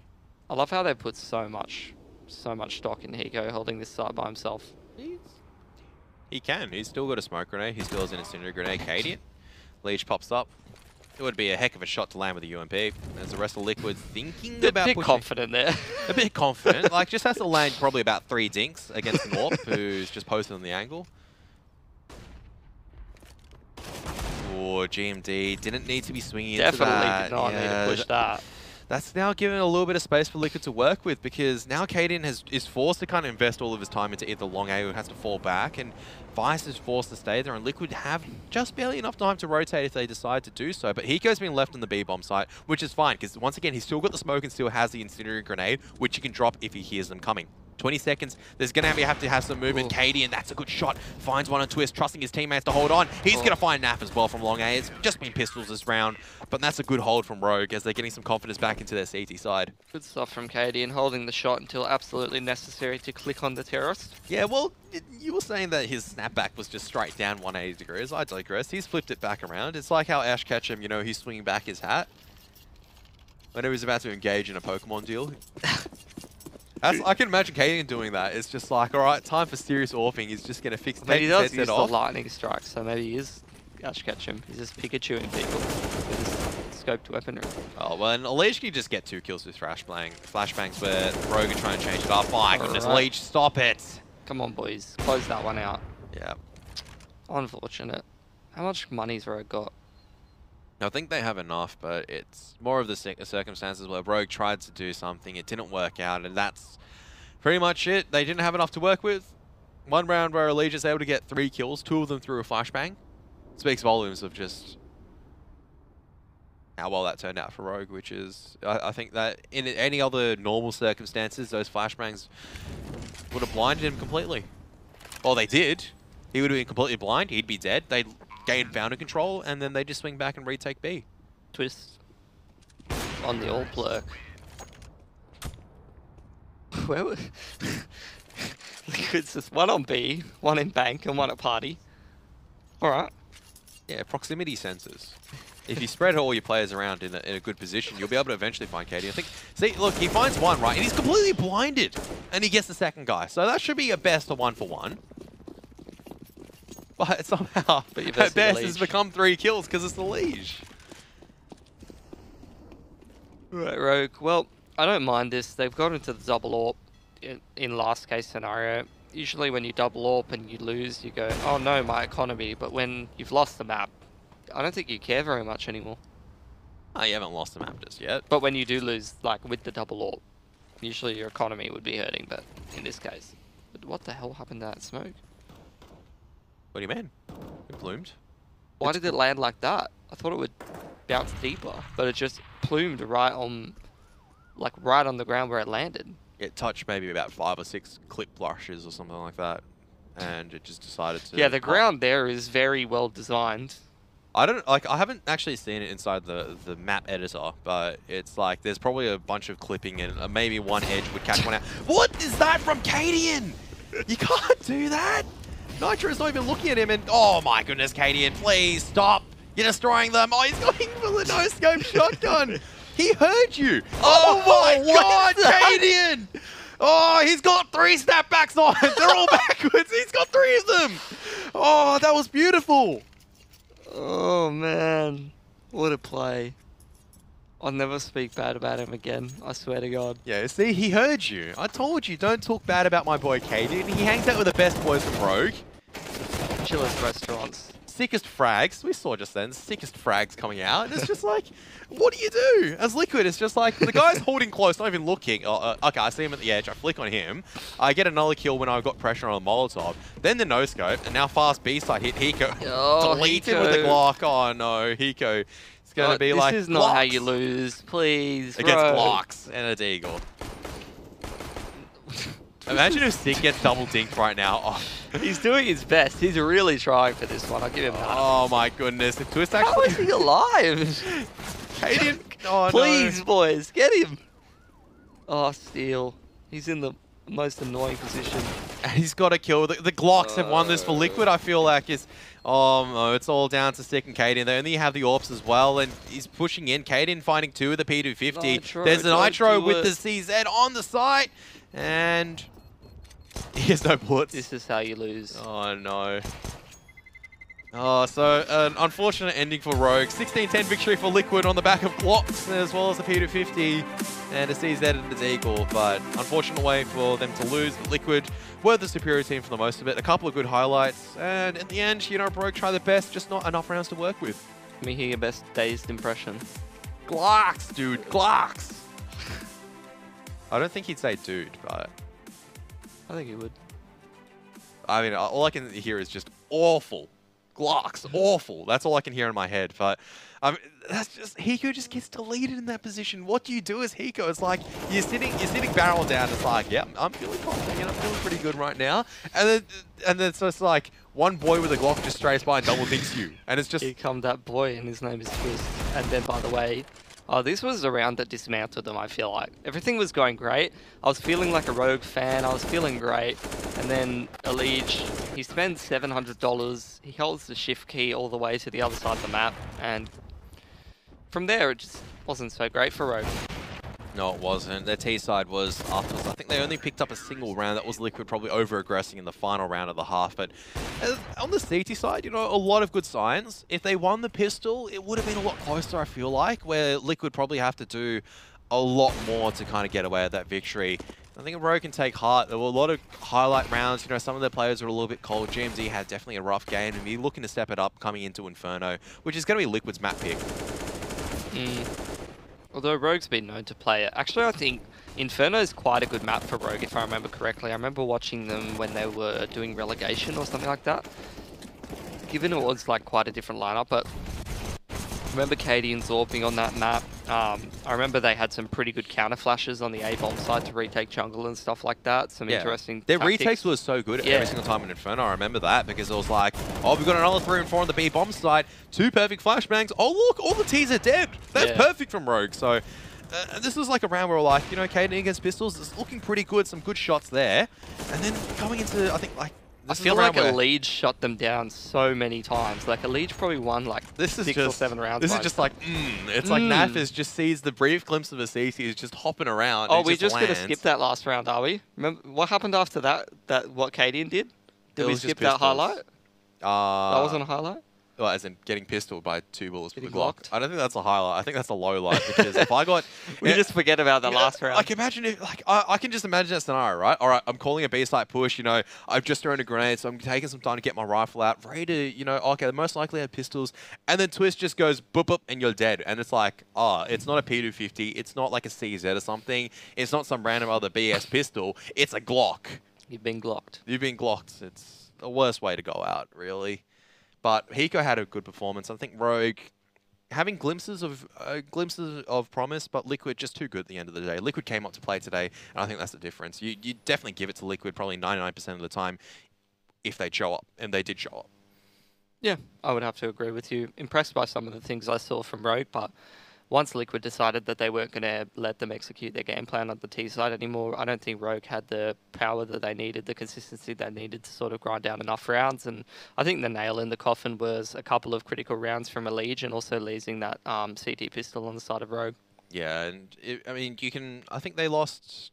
I love how they put so much stock in Hiko holding this site by himself.
He can. He's still got a smoke grenade. He still has an incendiary grenade. Cadian. Leech pops up. It would be a heck of a shot to land with a UMP. As the rest of Liquid thinking about pushing.
A bit confident there.
A bit confident. Like, just has to land probably about 3 dinks against Morp, who's just posted on the angle. Or GMD didn't need to be swinging into that.
Definitely did not need to push that.
That's now given a little bit of space for Liquid to work with, because now Cadian is forced to kind of invest all of his time into either long A, who has to fall back, and Vice is forced to stay there, and Liquid have just barely enough time to rotate if they decide to do so. But Hiko's been left on the B-bomb site, which is fine, because once again, he's still got the smoke and still has the incendiary grenade, which he can drop if he hears them coming. 20 seconds, there's going to have to have some movement. Cadian, that's a good shot. Finds one on Twist, trusting his teammates to hold on. He's going to find Nap as well from long A. It's just been pistols this round, but that's a good hold from Rogue as they're getting some confidence back into their CT side.
Good stuff from Cadian, holding the shot until absolutely necessary to click on the terrorist.
Yeah, well, you were saying that his snapback was just straight down 180 degrees. I digress. He's flipped it back around. It's like how Ash Ketchum, you know, he's swinging back his hat when he was about to engage in a Pokemon deal. I can imagine Cadian doing that. It's just like, all right, time for serious AWPing. He's just going to fix
But he does use the
off.
lightning strike, so maybe he is Ash Ketchum. He's just Pikachuing people with his scoped weaponry.
Oh, well, and Leech can just get 2 kills with flashbangs where Rogue are trying to change it up. My goodness, Leech, stop it.
Come on, boys. Close that one out.
Yeah.
Unfortunate. How much money's Rogue got?
I think they have enough, but it's more of the circumstances where Rogue tried to do something, it didn't work out, and that's pretty much it. They didn't have enough to work with. One round where Allegiance able to get 3 kills, 2 of them through a flashbang. Speaks volumes of just how well that turned out for Rogue, which is, I think that in any other normal circumstances, those flashbangs would have blinded him completely. Well, they did. He would have been completely blind, he'd be dead. They gain founder control, and then they just swing back and retake B.
Twist on the all blurk. Where was Liquid's just one on B, one in bank, and one at party. Alright.
Yeah, proximity sensors. If you spread all your players around in a good position, you'll be able to eventually find KD. I think, see, look, he finds one, right, and he's completely blinded, and he gets the second guy. So that should be a best of 1-for-1. But somehow, at best has become 3 kills because it's the Liege.
Right, Rogue. Well, I don't mind this. They've got into the double AWP in last case scenario. Usually when you double AWP and you lose, you go, oh no, my economy. But when you've lost the map, I don't think you care very much anymore.
Oh, you haven't lost the map just yet.
But when you do lose, like with the double AWP, usually your economy would be hurting, but in this case. But what the hell happened to that smoke?
What do you mean? It plumed.
Why did it land like that? I thought it would bounce deeper, but it just plumed right on, like right on the ground where it landed.
It touched maybe about 5 or 6 clip brushes or something like that, and it just decided to.
Yeah, the ground there is very well designed.
I haven't actually seen it inside the map editor, but it's like there's probably a bunch of clipping and maybe one edge would catch one out. What is that from Cadian? You can't do that. Nitro's not even looking at him, and oh my goodness, Cadian, please stop. You're destroying them. Oh, he's going for the no-scope shotgun. He heard you. Oh my god, Cadian. Oh, he's got 3 snapbacks on. They're all backwards. He's got 3 of them. Oh, that was beautiful.
Oh man, what a play. I'll never speak bad about him again, I swear to God.
Yeah, see, he heard you. I told you, don't talk bad about my boy Cadian. He hangs out with the best boys from Rogue.
Chillest restaurants.
sickest frags. We saw just then, sickest frags coming out. And it's just like, what do you do? As Liquid, it's just like, the guy's holding close, not even looking. Okay, I see him at the edge. I flick on him. I get another kill when I got pressure on a Molotov. Then the no-scope, and now fast B-side hit Hiko. Deleted with the Glock. Oh no, Hiko. It's going to be like,
this is not how you lose, please,
against Glocks and a Deagle. Imagine if Sick gets double dinked right now. Oh.
He's doing his best. He's really trying for this one. I'll give him that.
Oh my goodness. If Twist actually...
How is he alive?
Hayden. Oh,
please, boys, get him. Oh, Steel. He's in the most annoying position.
And he's got to kill. The Glocks have won this for Liquid, I feel like. Oh no, it's all down to Sick and Kaden. They only have the AWPs as well, and he's pushing in. Kaden finding 2 of the P250. There's a Nitro with the CZ on the site, and he has no bullets.
This is how you lose.
Oh no. Oh, so an unfortunate ending for Rogue. 16-10 victory for Liquid on the back of Glocks, as well as the P250 and a CZ and a Deagle. But unfortunate way for them to lose. Liquid were the superior team for the most of it. A couple of good highlights. And in the end, you know, Rogue tried their best, just not enough rounds to work with.
Let me hear your best dazed impression.
Glocks, dude. Glocks. I don't think he'd say dude, but...
I think he would.
I mean, all I can hear is just awful. Glocks, awful. That's all I can hear in my head. But that's just, Hiko just gets deleted in that position. What do you do as Hiko? It's like you're sitting barrel down. It's like, yeah, I'm feeling confident. I'm feeling pretty good right now. And then so it's like one boy with a Glock just strays by and double dinks you. And it's just
here comes that boy, and his name is Twist. And then, by the way, this was a round that dismantled them, I feel like. Everything was going great. I was feeling like a Rogue fan. I was feeling great. And then Elige, he spends $700. He holds the shift key all the way to the other side of the map. And from there, it just wasn't so great for Rogue.
No, it wasn't. Their T side was afterwards. I think they only picked up a single round. That was Liquid probably over-aggressing in the final round of the half. But on the CT side, you know, a lot of good signs. If they won the pistol, it would have been a lot closer, I feel like, where Liquid probably have to do a lot more to kind of get away with that victory. I think Rogue can take heart. There were a lot of highlight rounds. You know, some of their players were a little bit cold. GMZ had definitely a rough game, and he's looking to step it up coming into Inferno, which is going to be Liquid's map pick.
Although Rogue's been known to play it. Actually, I think Inferno is quite a good map for Rogue, if I remember correctly. I remember watching them when they were doing relegation or something like that. Given it was like quite a different lineup, but I remember Katie and Zorb being on that map. I remember they had some pretty good counter flashes on the A-bomb side to retake jungle and stuff like that. Some interesting
Their
tactics.
retakes were so good every single time in Inferno. I remember that because it was like, oh, we've got another 3 and 4 on the B-bomb side. 2 perfect flashbangs. Oh, look, all the T's are dead. That's perfect from Rogue. So this was like a round where we're like, you know, Kaden against pistols is looking pretty good. Some good shots there. And then going into, I think, like,
I feel like Elige shot them down so many times. Like, Elige probably won like 6 or 7 rounds.
This is just like, it's like Nafis just sees the brief glimpse of a CC, is just hopping around.
Oh, we're just going to skip that last round, are we? Remember what happened after that? What Kaden did? Did we skip that highlight? That wasn't a highlight?
Well, as in getting pistoled by 2 bullets with a Glock. I don't think that's a highlight. I think that's a low light because if I got...
we just forget about the last round.
Like, imagine if... Like, I can just imagine that scenario, right? All right, I'm calling a B-site push, you know, I've just thrown a grenade, so I'm taking some time to get my rifle out, ready to, you know, okay, most likely have pistols, and then Twist just goes boop, boop, and you're dead. And it's like, it's not a P250, it's not like a CZ or something, it's not some random other BS pistol, it's a Glock.
You've been Glocked.
You've been Glocked. It's the worst way to go out, really. But Hiko had a good performance. I think Rogue having glimpses of promise, but Liquid just too good at the end of the day. Liquid came up to play today, and I think that's the difference. You definitely give it to Liquid probably 99% of the time if they show up, and they did show up.
Yeah, I would have to agree with you. Impressed by some of the things I saw from Rogue, but once Liquid decided that they weren't going to let them execute their game plan on the T side anymore, I don't think Rogue had the power that they needed, the consistency they needed to sort of grind down enough rounds. And I think the nail in the coffin was a couple of critical rounds from Elige and also losing that CT pistol on the side of Rogue.
Yeah, and I mean, I think they lost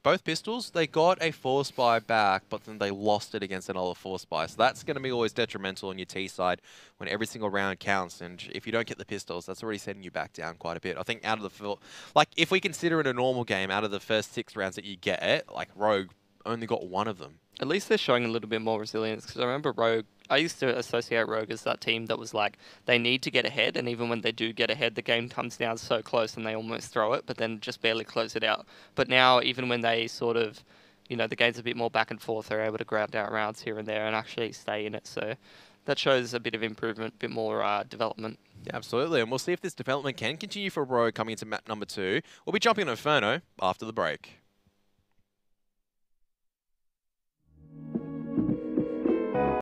both pistols. They got a 4-spy back, but then they lost it against another 4-spy. So that's going to be always detrimental on your T side when every single round counts. And if you don't get the pistols, that's already setting you back down quite a bit. I think out of the like, if we consider it a normal game, out of the first 6 rounds that you get, like Rogue only got 1 of them.
At least they're showing a little bit more resilience, because I remember Rogue, I used to associate Rogue as that team that was like, they need to get ahead, and even when they do get ahead, the game comes down so close and they almost throw it, but then just barely close it out. But now, even when they sort of, the game's a bit more back and forth, they're able to ground out rounds here and there and actually stay in it. So that shows a bit of improvement, a bit more development.
Yeah, absolutely. And we'll see if this development can continue for Rogue coming into map number 2. We'll be jumping on Inferno after the break.